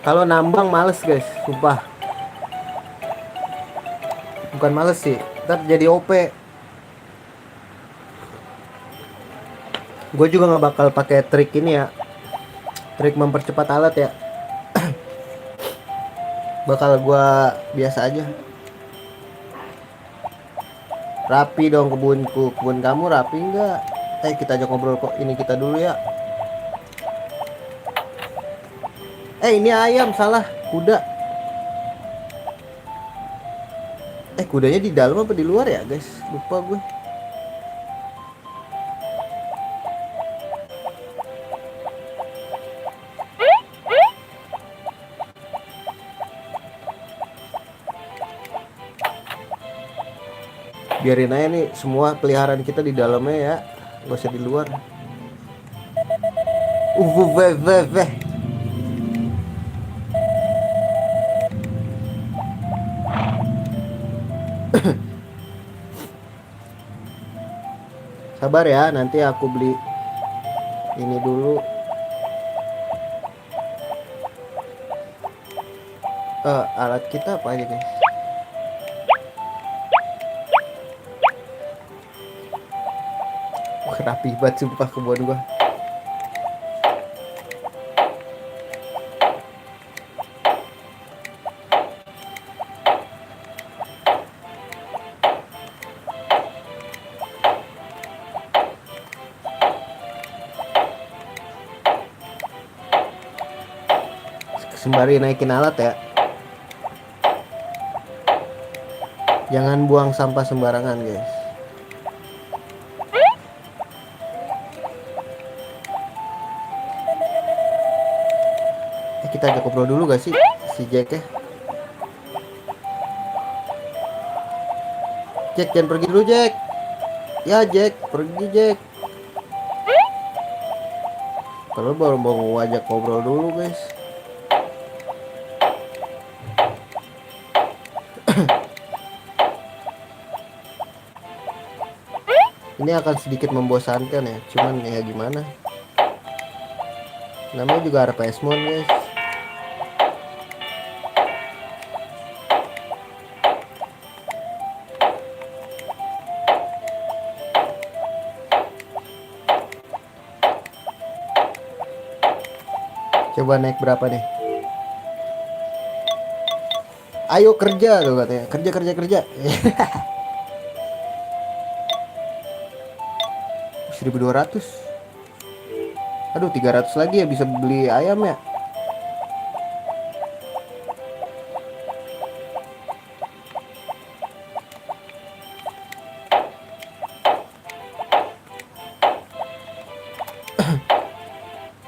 Kalau nambang males guys, sumpah. Bukan males sih, ntar jadi OP. Gue juga nggak bakal pakai trik ini ya, trik mempercepat alat ya. Bakal gue biasa aja. Rapi dong kebunku, kebun kamu rapi nggak? Kita ajak ngobrol kok ini kita dulu ya. Ini ayam salah, kuda. Kudanya di dalam apa di luar ya guys? Lupa gue. Biarin aja nih semua peliharaan kita di dalamnya ya, nggak usah di luar. Veh. Sabar ya, nanti aku beli ini dulu. Alat kita apa aja guys? Rapi banget sumpah kebun gua. Sembari naikin alat ya. Jangan buang sampah sembarangan guys. Kita ajak ngobrol dulu gak sih si Jack ya? Jack jangan pergi dulu Jack. Ya Jack, pergi Jack. Kalau baru mau ajak ngobrol dulu guys. Ini akan sedikit membosankan ya, cuman ya gimana. Namanya juga RPS Mon guys. Coba naik berapa nih? Ayo kerja tuh katanya. Kerja. 1.200. Aduh 300 lagi ya bisa beli ayam ya.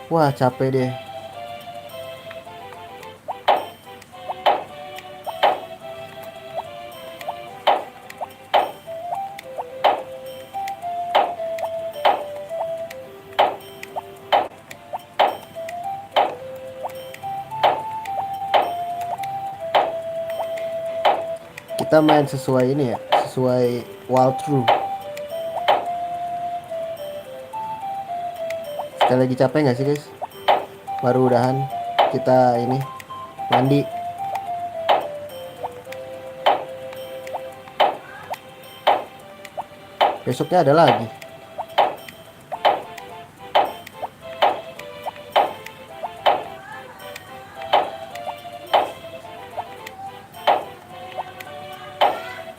Wah capek deh. Kita main sesuai ini ya, sesuai walkthrough. Sekali lagi capek nggak sih guys? Baru udahan kita ini mandi. Besoknya ada lagi.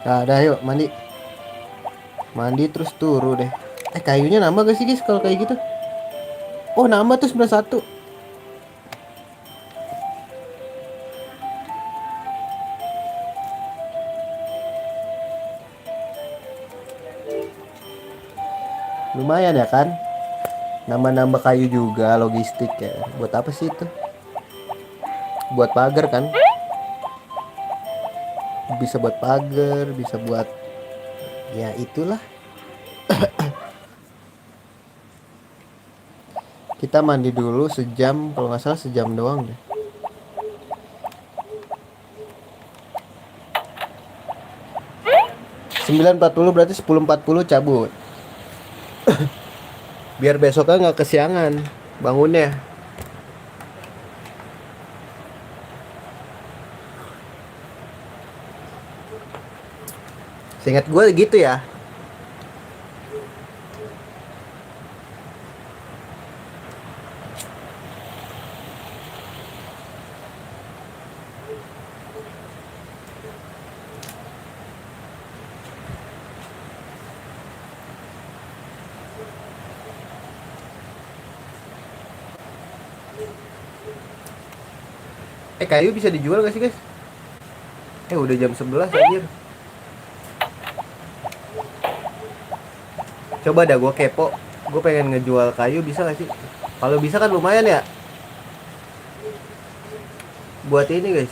Nah, dah yuk mandi. Mandi terus turu deh. Kayunya nambah gak sih guys kalau kayak gitu? Oh nambah tuh 91. Lumayan ya kan? Nambah-nambah kayu juga, logistik ya. Buat apa sih itu? Buat pagar kan? Bisa buat pagar, bisa buat ya itulah. Kita mandi dulu sejam, kalau nggak salah sejam doang deh. 9.40 berarti 10.40 cabut. Biar besoknya nggak kesiangan bangunnya. Seingat gue gitu ya. Kayu bisa dijual gak sih guys? Udah jam 11 anjir. Coba dah gue kepo. Gue pengen ngejual kayu, bisa gak sih? Kalau bisa kan lumayan ya. Buat ini guys.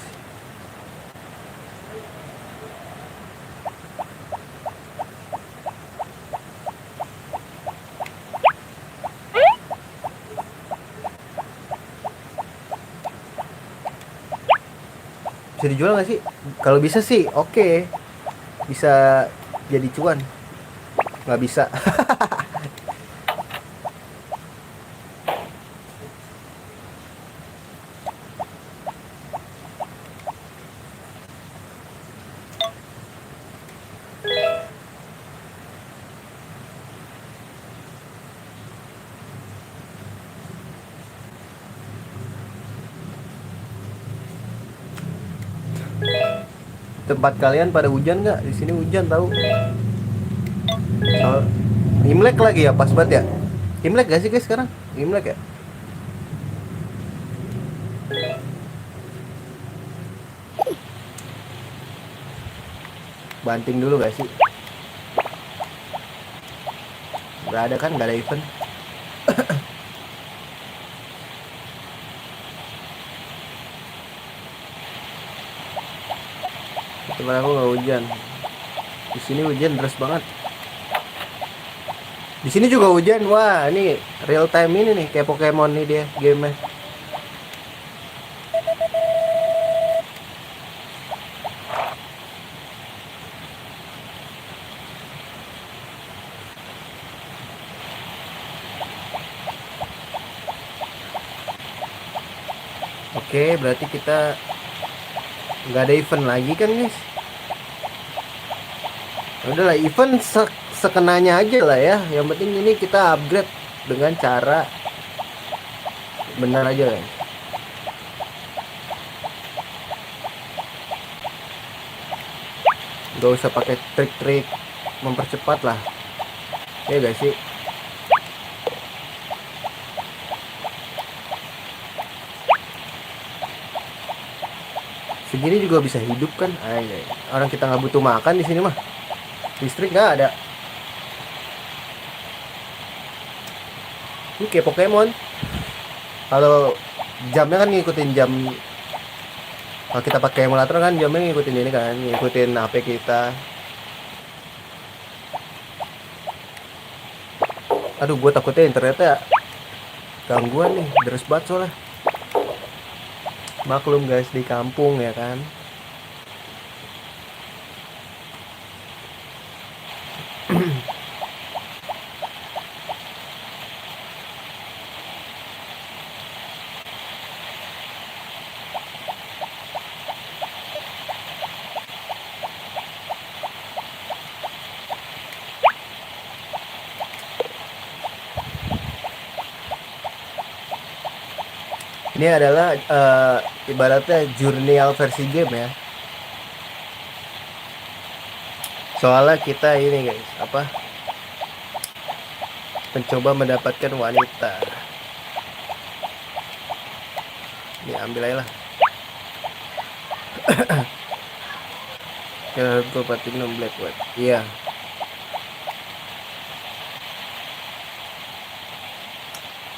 Bisa dijual gak sih? Kalau bisa sih oke. Bisa jadi cuan. Nggak bisa. Tempat kalian pada hujan nggak? Di sini hujan tahu. Soal Imlek lagi ya, pas banget ya. Imlek gak sih guys sekarang? Imlek ya? Banting dulu gak sih? Gak ada kan? Gak ada event. Temen aku nggak hujan. Di sini hujan deras banget. Di sini juga hujan. Wah, ini real time ini nih kayak Pokemon nih dia game-nya. Oke, berarti kita nggak ada event lagi kan guys? Udahlah, event sekenanya aja lah ya. Yang penting ini kita upgrade dengan cara benar aja guys. Gak usah pakai trik-trik mempercepat lah. Ya guys sih. Segini juga bisa hidup kan? Ay. Orang kita nggak butuh makan di sini mah. Listrik nggak ada. Ini kayak Pokemon. Kalau jamnya kan ngikutin jam. Kalau kita pakai emulator kan jamnya ngikutin ini kan, ngikutin HP kita. Aduh, gue takutnya internetnya gangguan nih, deres banget soalnya. Maklum guys, di kampung ya kan. Ini adalah ibaratnya jurnal versi game ya. Soalnya kita ini guys, apa? Mencoba mendapatkan wanita. Ini ambil aja lah. Ke Platinum Black White. Iya.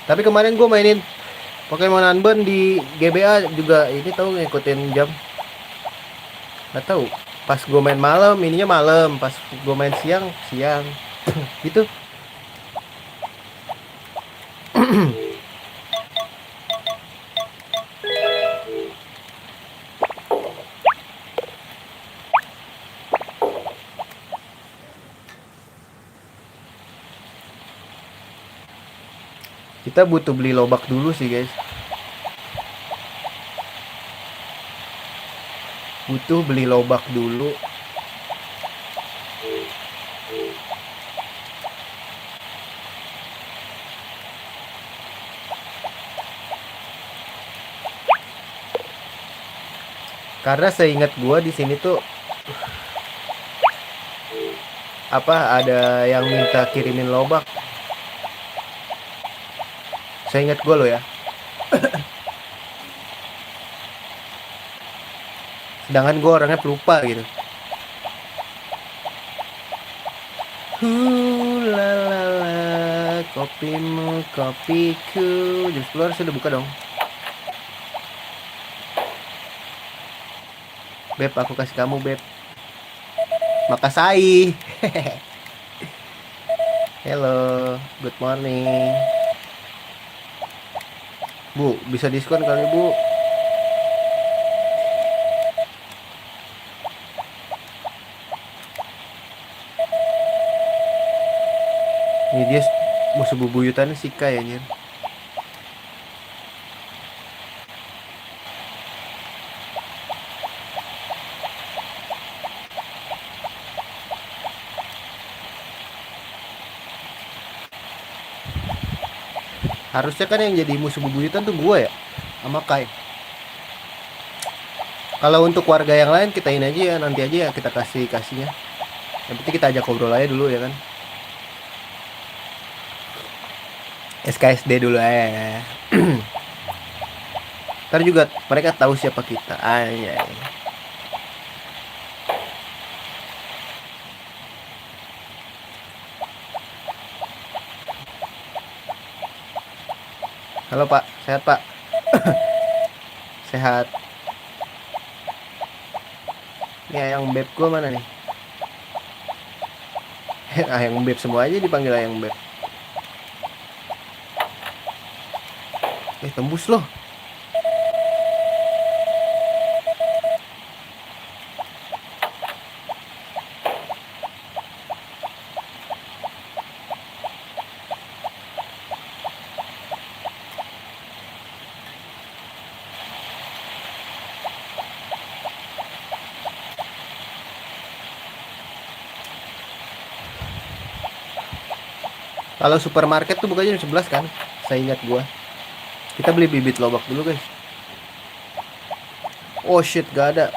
Tapi kemarin gue mainin Pokemon Unbound di GBA juga ini tahu ngikutin jam. Nggak tahu. Pas gue main malam, ininya malam. Pas gue main siang, siang. Gitu. Kita butuh beli lobak dulu sih guys. Butuh beli lobak dulu. Karena seingat gua di sini tuh apa ada yang minta kirimin lobak. Saya ingat gua loh ya. Sedangkan gua orangnya pelupa gitu. Lalala, kopimu, kopiku. Jam 10 harus sudah buka dong. Beb, aku kasih kamu, Beb. Makasai. Hello, good morning. Bu, bisa diskon kali, Bu? Ini dia musuh bubuyutannya si Kai anjir. Harusnya kan yang jadi musuh bubuyutan tuh gua ya, sama Kai. Kalau untuk warga yang lain kita ini aja ya, nanti aja ya kita kasihnya. Yang penting kita ajak ngobrol aja dulu ya kan. SKSD dulu ya. Ntar juga mereka tahu siapa kita. Anjay. Halo Pak, sehat Pak? Sehat. Ini ayang beb gua mana nih? Ayang beb semua aja dipanggil ayang beb. Tembus loh. Kalau supermarket tuh bukanya jam 11 kan? Saya ingat gua. Kita beli bibit lobak dulu, guys. Oh shit, gak ada.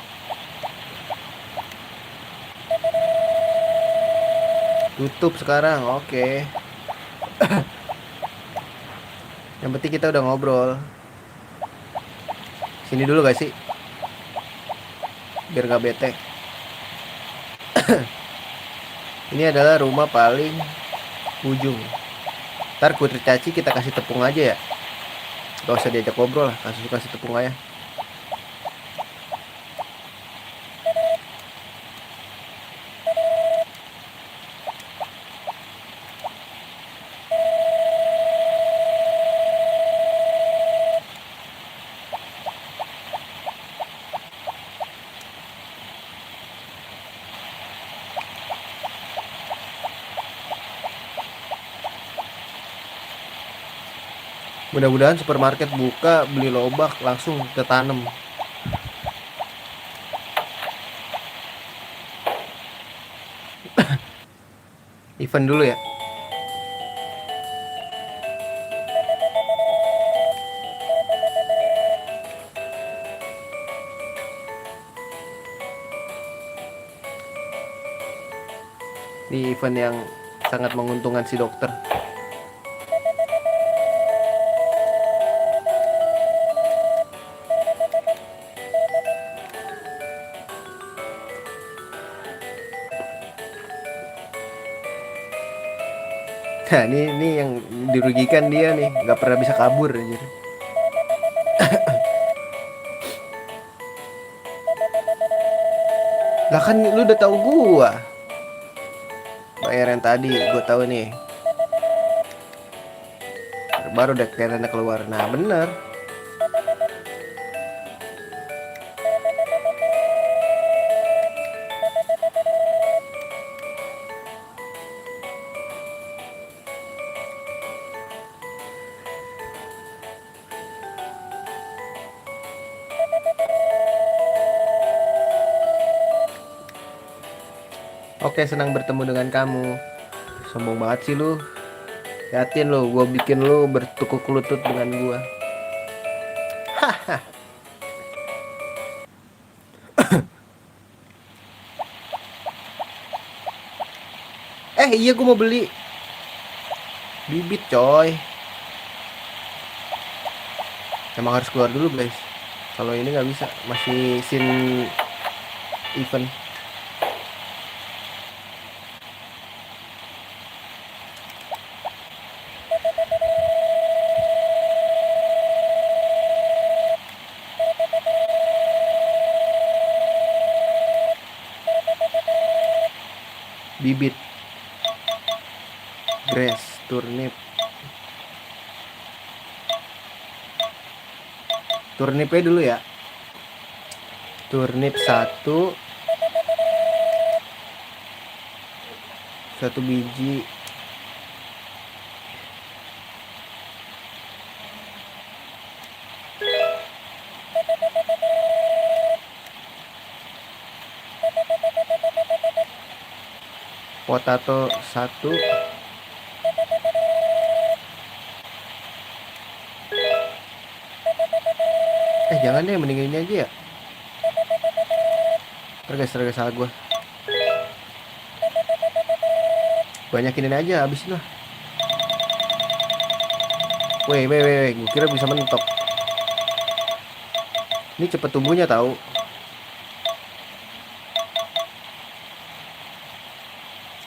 Tutup sekarang. Oke. Yang penting kita udah ngobrol. Sini dulu gak sih? Biar gak bete. Ini adalah rumah paling ujung. Ntar Putri Caci kita kasih tepung aja ya. Gak usah diajak ngobrol lah, kasih tepung aja. Mudah-mudahan supermarket buka, beli lobak langsung kita tanam. Event dulu ya. Di event yang sangat menguntungkan si dokter. Nah ini yang dirugikan dia nih, nggak pernah bisa kabur aja. Lah kan lu udah tahu gua. Bayar yang tadi, gua tahu nih. Baru deh kayaknya keluar. Nah bener. Oke, senang bertemu dengan kamu. Sombong banget sih lu. Yakin lu, gue bikin lu bertukuk lutut dengan gue. Iya gue mau beli bibit coy. Emang harus keluar dulu guys. Kalau ini nggak bisa, masih scene event. Bibit, grass, turnip. Turnipnya dulu ya. Turnip satu biji. Potato satu. Jangan deh, mending ini aja ya. Tergas salah gue. Banyakin ini aja, habisin lah. Weh, gue kira bisa mentok. Ini cepet tumbuhnya tahu.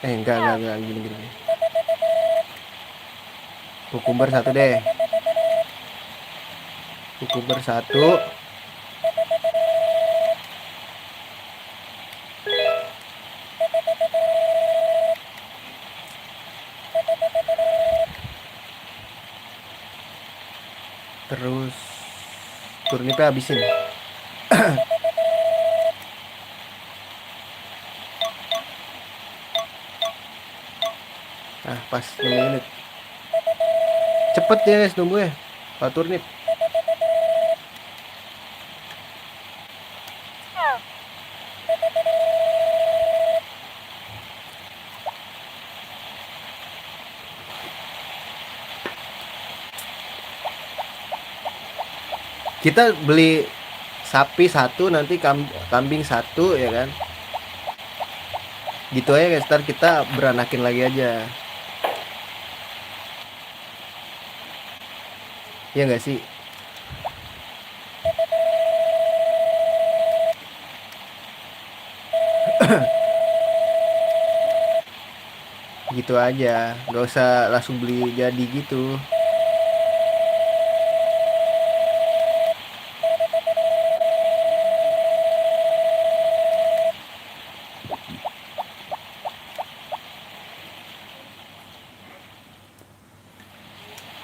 Enggak, gini. Kukumber satu deh. Kukumber satu. Terus turnipnya habisin. Nah, pas 6 menit. Cepet ya guys nunggu ya. Pak turnip. Kita beli sapi satu, nanti kambing satu ya kan. Gitu aja guys, ntar kita beranakin lagi aja. Ya nggak sih? Gitu aja, nggak usah langsung beli jadi gitu.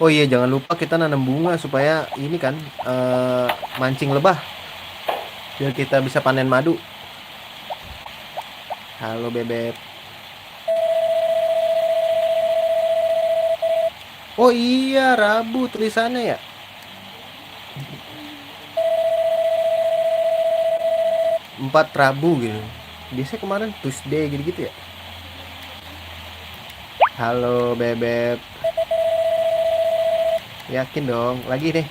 Oh iya, jangan lupa kita nanam bunga supaya ini kan mancing lebah biar kita bisa panen madu. Halo bebek. Oh iya, Rabu tulisannya ya. 4 Rabu gitu. Biasanya kemarin Tuesday gitu-gitu ya. Halo bebek. Yakin dong. Lagi deh.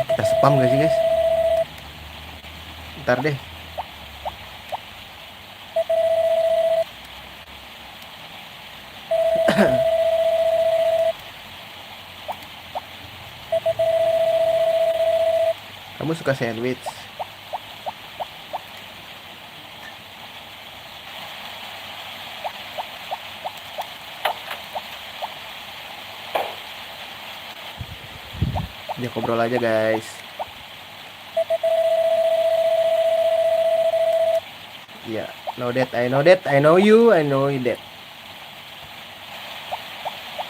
Kita spam gak sih guys? Ntar deh. Kamu suka sandwich? Ya ngobrol aja guys. Ya, know that, I know that, I know you, I know that.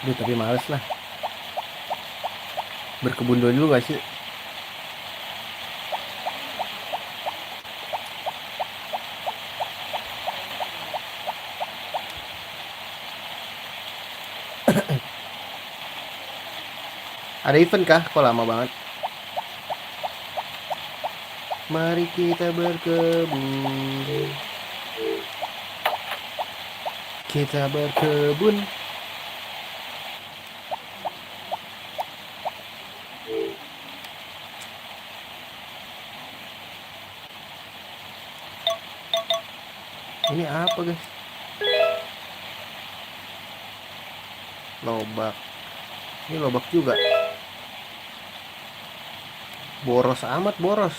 Duh, tapi males lah. Berkebun dulu gak sih? Ada event kah? Kok lama banget? Mari kita berkebun. Kita berkebun. Ini apa guys? Lobak. Ini lobak juga. Boros amat, boros.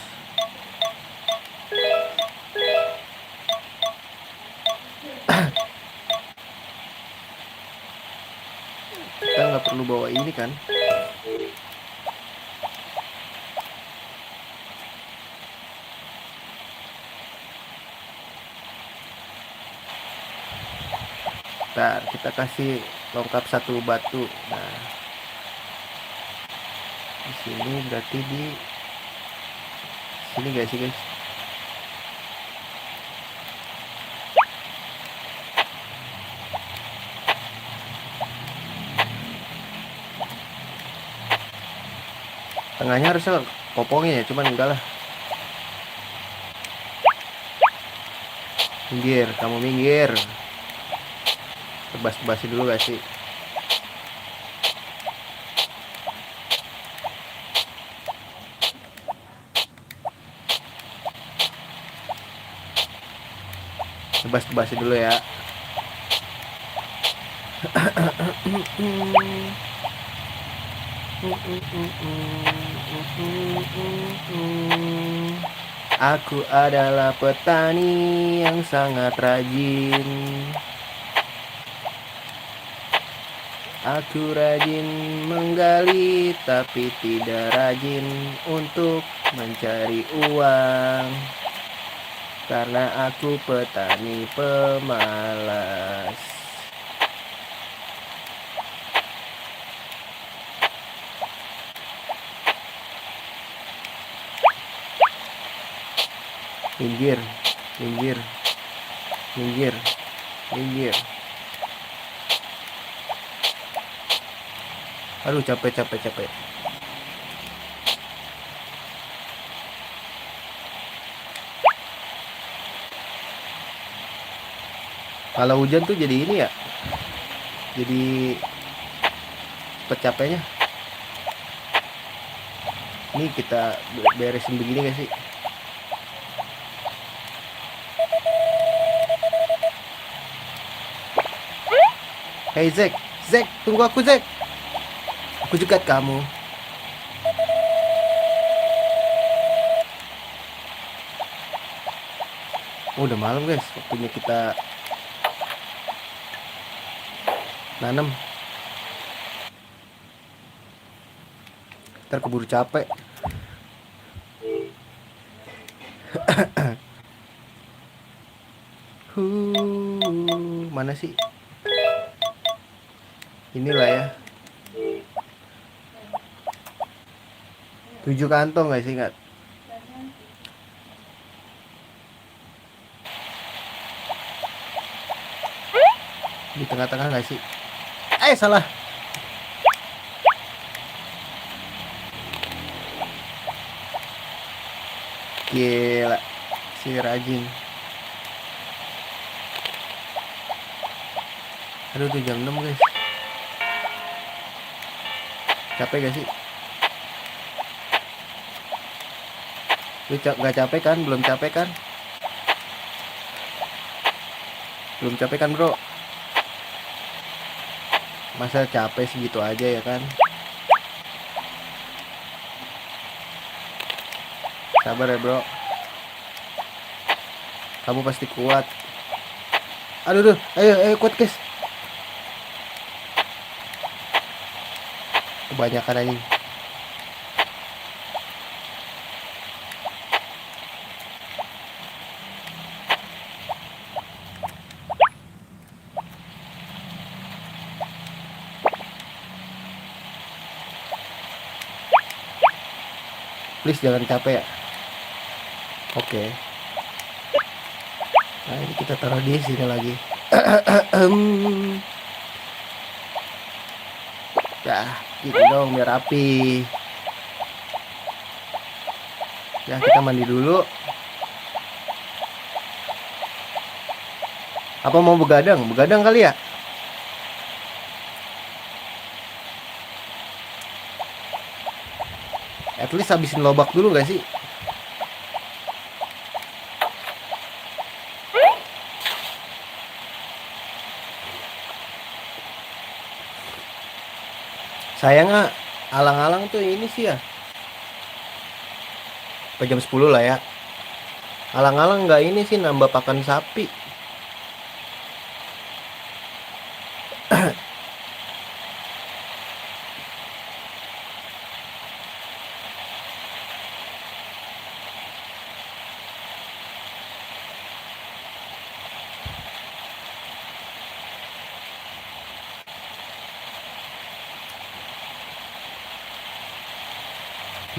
Kita nggak perlu bawa ini kan? Ntar kita kasih lengkap satu batu. Nah, di sini berarti di sini guys sih guys. Tengahnya harusnya popongin ya, cuman enggak lah. Minggir, kamu minggir. Tebas-tebasin dulu gak sih? Tebas-tebasin dulu ya. Aku adalah petani yang sangat rajin. Aku rajin menggali tapi tidak rajin untuk mencari uang. Karena aku petani pemalas. Minggir, minggir, minggir, minggir. Aduh, capek. Kalau hujan tuh jadi ini ya, jadi capeknya. Ini kita beresin begini gak sih? Hey Zack, tunggu aku Zack. Aku jegat kamu. Oh, udah malam guys, waktunya kita nanam. Ntar keburu capek. Mana sih? Inilah ya. 7 kantong guys, ingat. Di tengah-tengah gak sih? Salah. Gila, si rajin. Aduh, tuh jam 6 guys. Capek gak sih? Lu gak capek kan? Belum capek kan? Belum capek kan bro? Masa capek segitu aja ya kan? Sabar ya bro. Kamu pasti kuat. Aduh, ayo kuat guys. Kebanyakan anjing. Please jangan capek ya. Oke. Nah, ini kita taruh di sini lagi. Ya, gitu dong biar rapi. Ya, kita mandi dulu. Apa mau begadang? Begadang kali ya? At least habisin lobak dulu gak sih? Sayangnya alang-alang tuh ini sih ya. Jam 10 lah ya. Alang-alang nggak ini sih nambah pakan sapi.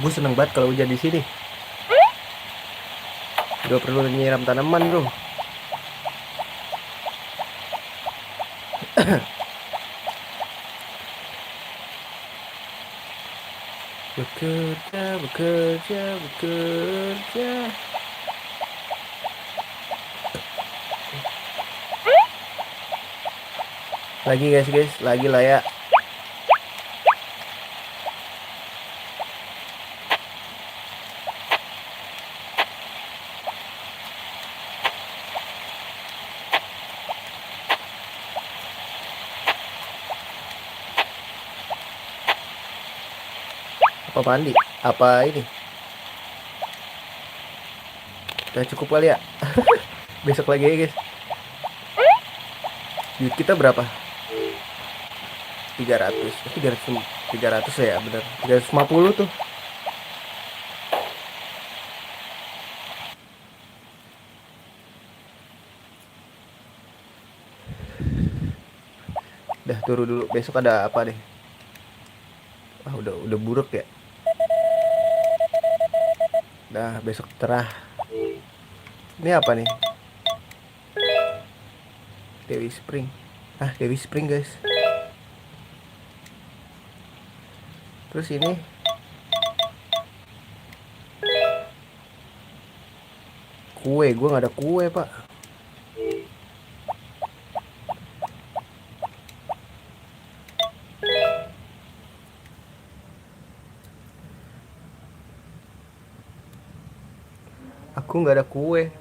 Gue seneng banget kalau hujan di sini. Gak perlu nyiram tanaman bro. Bekerja, bekerja, bekerja. Lagi guys, lagi lah ya. Apa mandi? Apa ini? Udah cukup kali ya. Besok lagi ya guys. Duit kita berapa? 300. 300 ya bener. 350 tuh. Dah turun dulu. Besok ada apa deh? Ah, udah buruk ya. Dah besok terah. Ini apa nih? Dewi Spring. Ah, Dewi Spring guys. Terus ini kue, gue nggak ada kue pak. Aku nggak ada kue.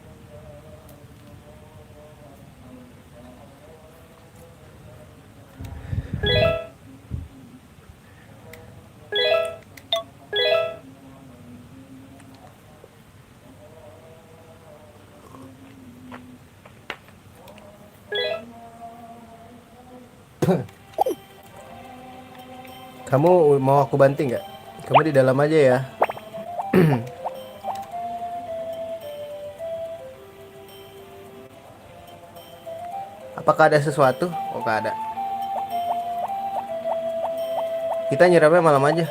Kamu mau aku banting nggak? Kamu di dalam aja ya. Apakah ada sesuatu? Oh, nggak ada. Kita nyiramnya malam aja.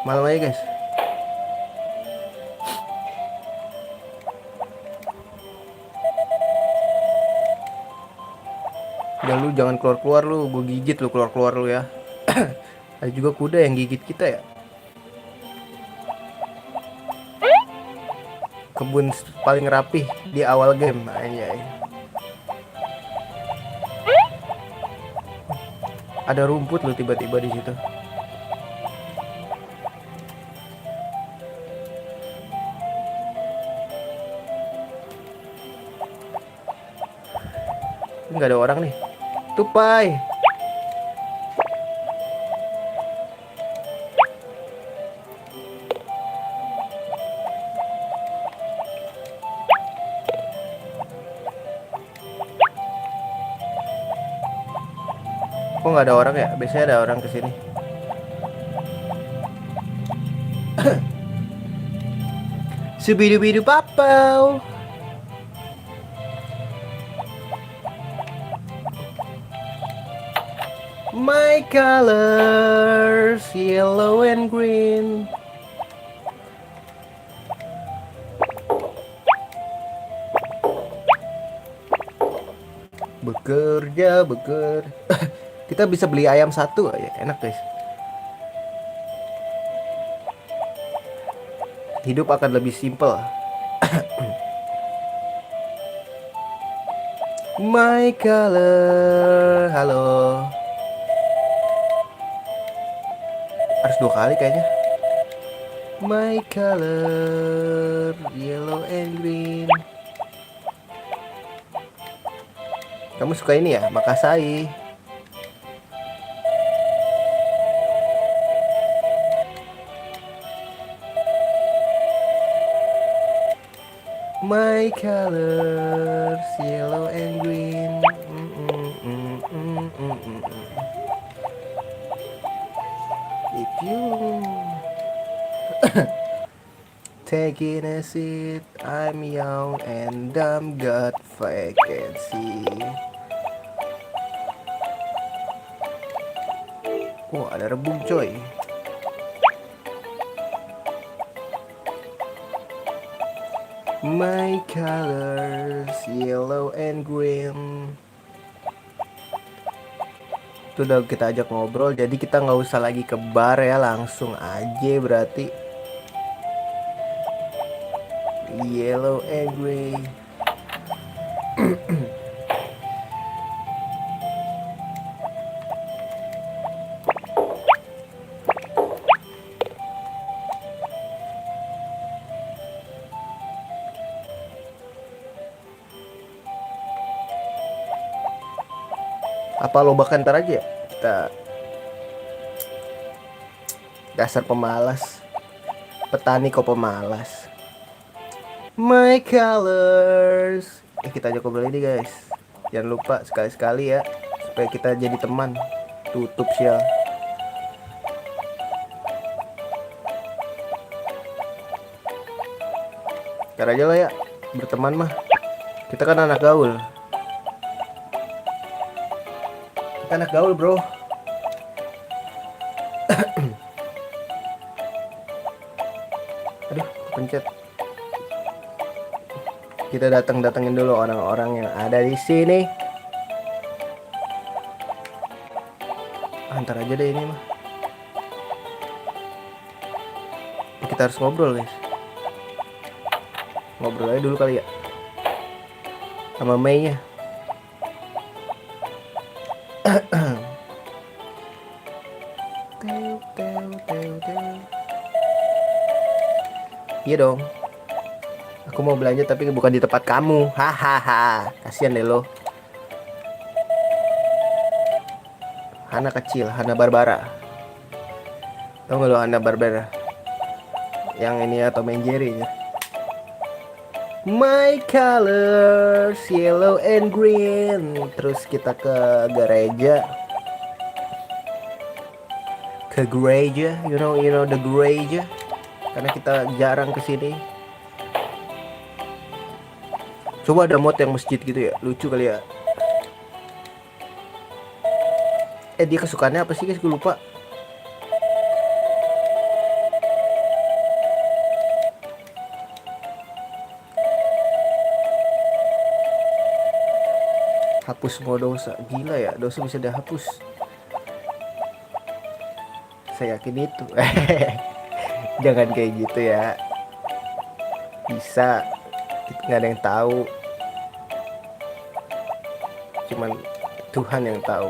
Malam aja guys. Dan lu jangan keluar-keluar lu, gue gigit lu keluar-keluar lu ya. Ada juga kuda yang gigit kita ya. Kebun paling rapih di awal game anjay. Ada rumput lu tiba-tiba di situ. Nggak ada orang nih. Tupai. Kok nggak ada orang ya? Biasanya ada orang kesini. Subidu-bidu papau. My colors yellow and green. Bekerja, bekerja. Kita bisa beli ayam satu aja, enak guys. Hidup akan lebih simpel. My color. Halo. Harus 2 kali kayaknya. My color yellow and green. Kamu suka ini ya, Makasai. My colors yellow and green. If you taking a seat, I'm young and dumb, got vacancy. Wah, ada rebung coy. My colors yellow and green. Itu udah kita ajak ngobrol, jadi kita nggak usah lagi ke bar ya, langsung aja berarti. Yellow and green. Apa lo bahkan ntar aja ya? Kita dasar pemalas. Petani kok pemalas. My colors. Kita ajak ngobrol ini guys. Jangan lupa sekali-sekali ya, supaya kita jadi teman. Tutup sial. Ntar aja lah ya, berteman mah. Kita kan anak gaul. Kita anak gaul bro. Aduh, pencet. Kita datangin dulu orang-orang yang ada di sini. Antar aja deh ini mah. Kita harus ngobrol guys. Ngobrol aja dulu kali ya. Sama Mei-nya. Iya dong. Aku mau belanja tapi bukan di tempat kamu. Hahaha. Kasian deh lo. Hana kecil, Hana Barbara. Tau gak lo Hana Barbara? Yang ini ya Tom and Jerry ya. My colors yellow and green. Terus kita ke gereja. Ke gereja, you know the gereja. Karena kita jarang kesini. Coba ada mod yang masjid gitu ya, lucu kali ya. Dia kesukaannya apa sih guys, gue lupa. Hapus semua dosa. Gila ya, dosa bisa dihapus. Saya yakin itu. Jangan kayak gitu ya. Bisa, nggak ada yang tahu. Cuman Tuhan yang tahu.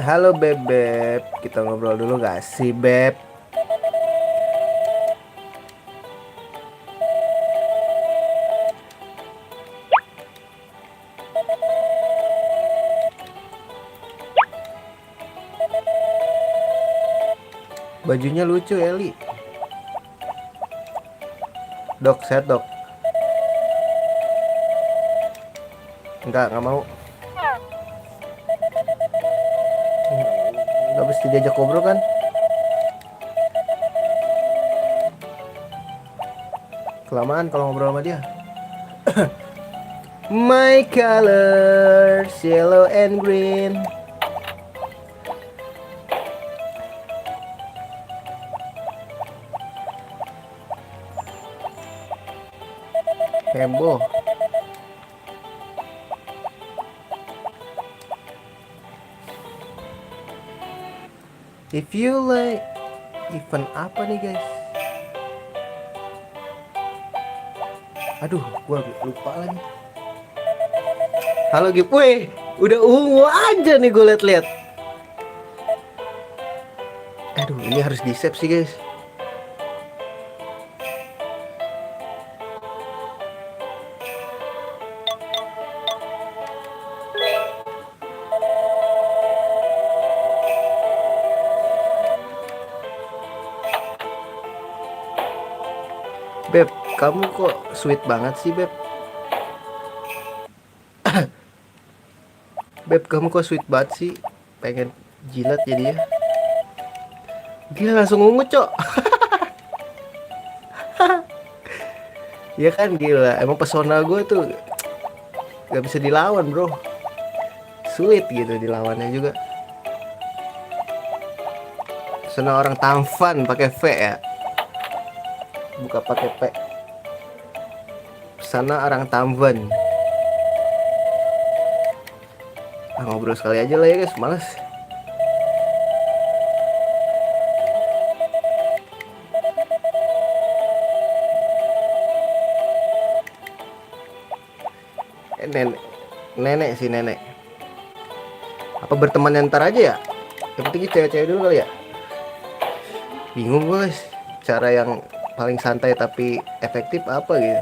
Halo bebek. Kita ngobrol dulu gak sih beb? Bajunya lucu Eli. Dok, set dok. Enggak mau. Gak mesti diajak ngobrol kan? Kelamaan kalau ngobrol sama dia. My colors yellow and green. Heboh. If you like event apa nih guys? Aduh, gua lupa lagi. Halo Gip, weh, udah ungu aja nih gue liat-liat. Aduh, ini harus di save sih guys. Beb, kamu kok sweet banget sih Beb. Beb, kamu kok sweet banget sih. Pengen jilat jadi ya. Gila langsung ungu cok. Ya kan gila, emang pesona gue tuh gak bisa dilawan bro. Sweet gitu dilawannya juga. Pesona orang tampan pakai V ya. Buka pakai P. Pesona orang tampan. Nah, ngobrol sekali aja lah ya guys, males. Nenek, nenek sih nenek. Apa berteman ntar aja ya? Yang penting cewek-cewek dulu kali ya. Bingung gue guys, cara yang paling santai tapi efektif apa gitu.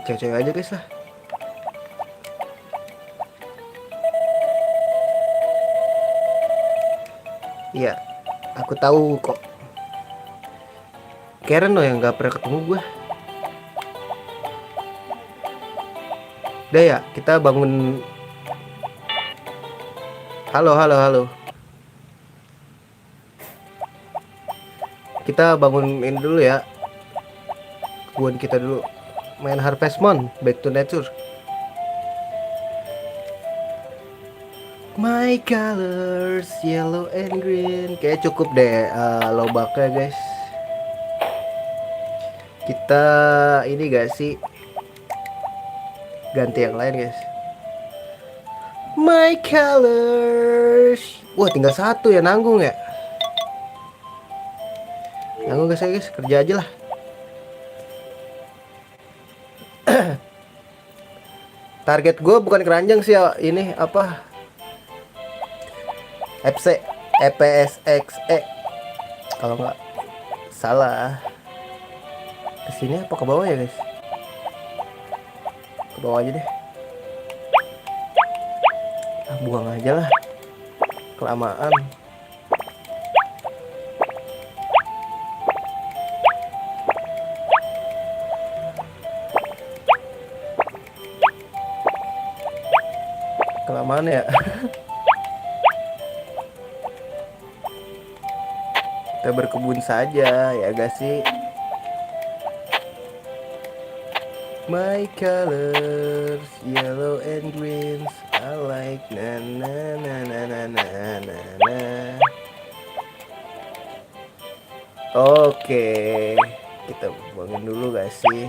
Cewek-cewek aja guys lah. Iya, aku tahu kok. Karen loh yang gak pernah ketemu gue. Udah ya, kita bangun. Halo, halo, halo. Kita bangunin dulu ya. Kebun kita dulu. Main Harvest Moon, Back to Nature. My colors yellow and green. Kayak cukup deh lobaknya guys. Kita ini gak sih ganti yang lain guys. My colors. Wah tinggal satu ya, nanggung ya. Nanggung guys, kerja aja lah. Target gue bukan keranjang sih ya, ini apa? FC EPSXE kalau nggak salah. Kesini apa ke bawah ya guys? Ke bawah aja deh. Buang aja lah, kelamaan. Kelamaan ya. Kita berkebun saja ya gak sih. My colors yellow and greens I like na na na na na na na na. Oke, kita bangun dulu gak sih.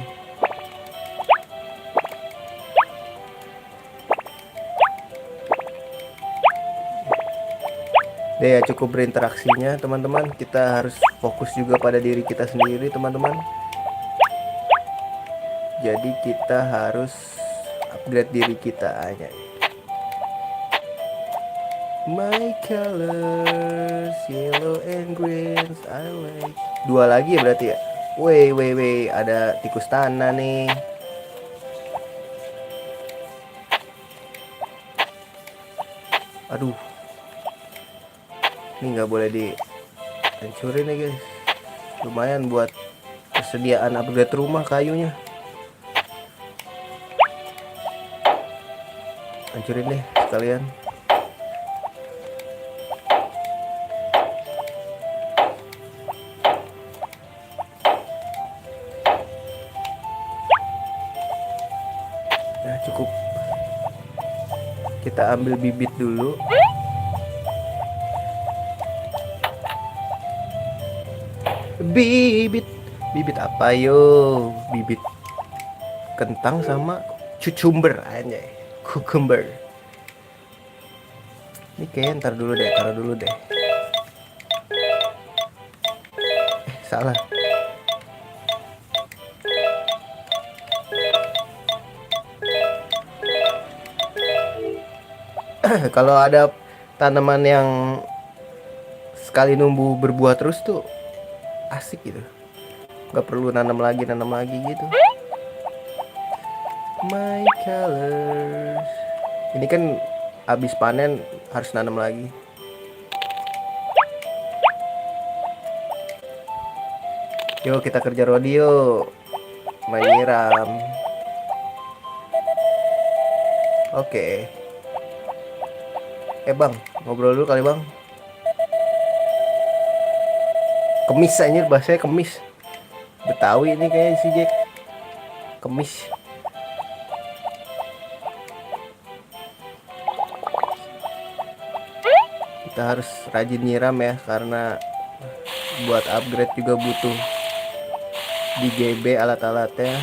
Deh ya, cukup berinteraksinya teman-teman. Kita harus fokus juga pada diri kita sendiri teman-teman. Jadi kita harus upgrade diri kita aja. My colors yellow and green I like. Dua lagi ya berarti ya. Wey, ada tikus tanah nih. Aduh, ini nggak boleh dihancurin nih guys. Lumayan buat persediaan upgrade rumah kayunya. Hancurin deh sekalian. Nah cukup. Kita ambil bibit dulu. Bibit apa yo? Bibit kentang sama cucumber aja, cucumber. Ini kayaknya ntar dulu deh, taruh dulu deh. Salah. Kalau ada tanaman yang sekali numbuh berbuah terus tuh asik gitu. Gak perlu nanam lagi gitu. My colors. Ini kan habis panen harus nanam lagi. Yuk kita kerja rodeo. Menyiram. Oke. Bang, ngobrol dulu kali bang. Kemis anjir, bahasanya kemis. Betawi ini kayaknya si Jack. Kemis. Kita harus rajin nyiram ya, karena buat upgrade juga butuh di GB alat-alatnya.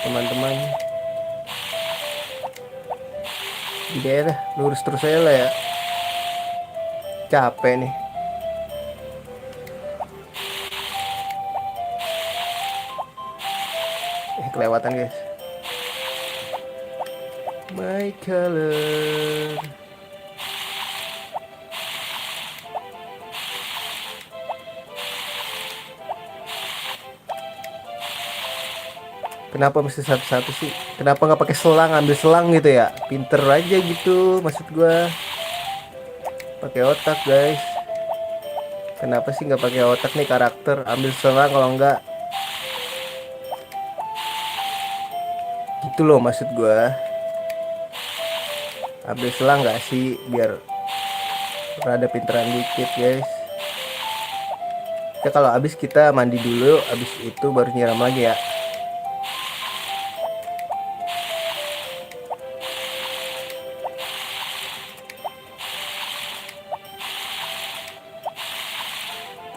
Teman-teman, ide dah lurus terus aja lah ya. Capek nih. Kelewatan guys. My color. Kenapa mesti satu-satu sih? Kenapa nggak pakai selang, ambil selang gitu ya? Pinter aja gitu, maksud gua. Pakai otak guys. Kenapa sih nggak pakai otak nih karakter? Ambil selang kalau nggak. Gitu loh maksud gua. Ambil selang nggak sih biar rada pinteran dikit guys. Ya kalau habis kita mandi dulu, habis itu baru nyiram lagi ya.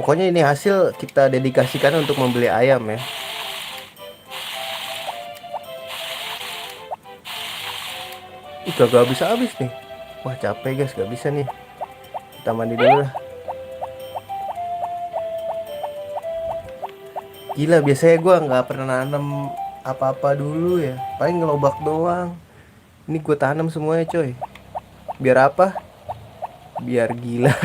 Pokoknya ini hasil kita dedikasikan untuk membeli ayam ya. Gak habis-habis nih. Wah capek guys, gak bisa nih. Kita mandi dulu lah. Gila, biasanya gue gak pernah nanam apa-apa dulu ya. Paling ngelobak doang. Ini gue tanam semuanya coy. Biar apa? Biar gila.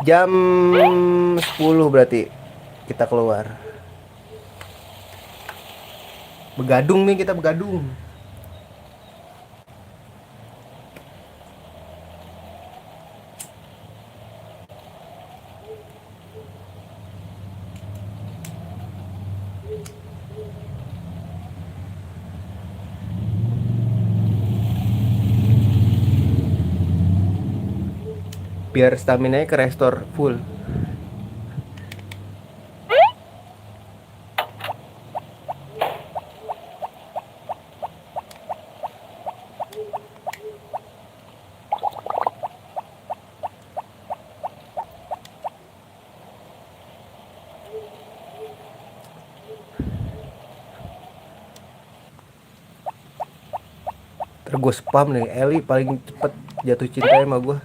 Jam 10 berarti kita keluar. Begadung nih, kita begadung. Biar stamina nya ke restore full. Terus gue spam nih, Eli paling cepet jatuh cinta sama gue.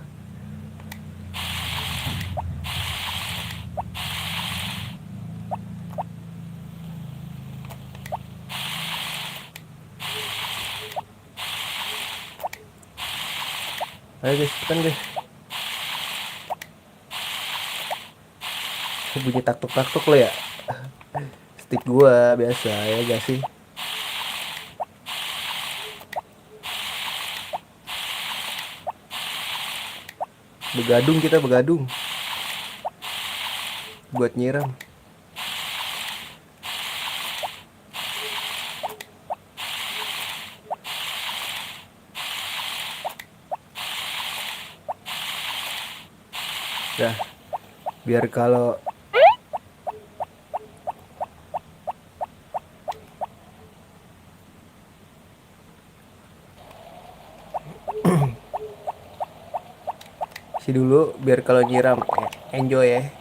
Ayo guys, cepetan guys. Bunyi taktuk-taktuk lo ya. Stick gua biasa ya gak sih. Begadung, kita begadung buat nyiram. Nah, biar kalau kasih dulu biar kalau nyiram enjoy ya.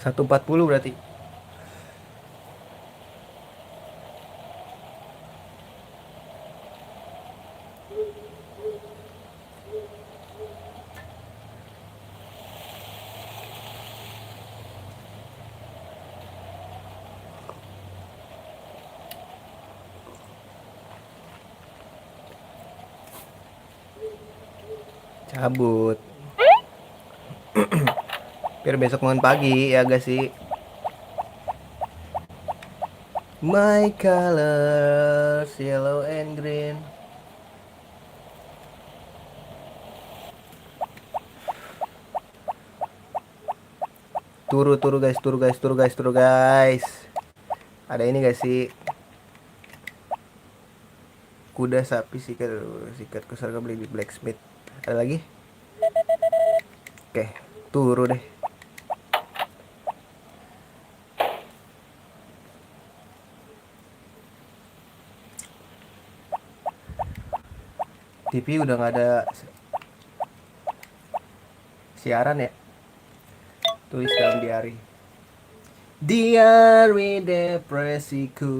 140 berarti. Cabut. Biar besok bangun pagi ya gak sih? My colors yellow and green. Turu guys, turu guys. Ada ini gak sih? Kuda, sapi, sikat, sikat kusarga beli di blacksmith. Ada lagi? Oke, turu deh. TV udah nggak ada siaran ya. Tulis dalam diary. Diary depresiku.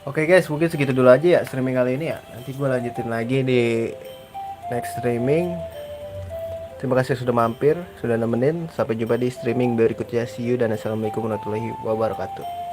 Oke guys, mungkin segitu dulu aja ya streaming kali ini ya. Nanti gue lanjutin lagi di next streaming. Terima kasih sudah mampir, sudah nemenin. Sampai jumpa di streaming berikutnya. See you dan assalamualaikum warahmatullahi wabarakatuh.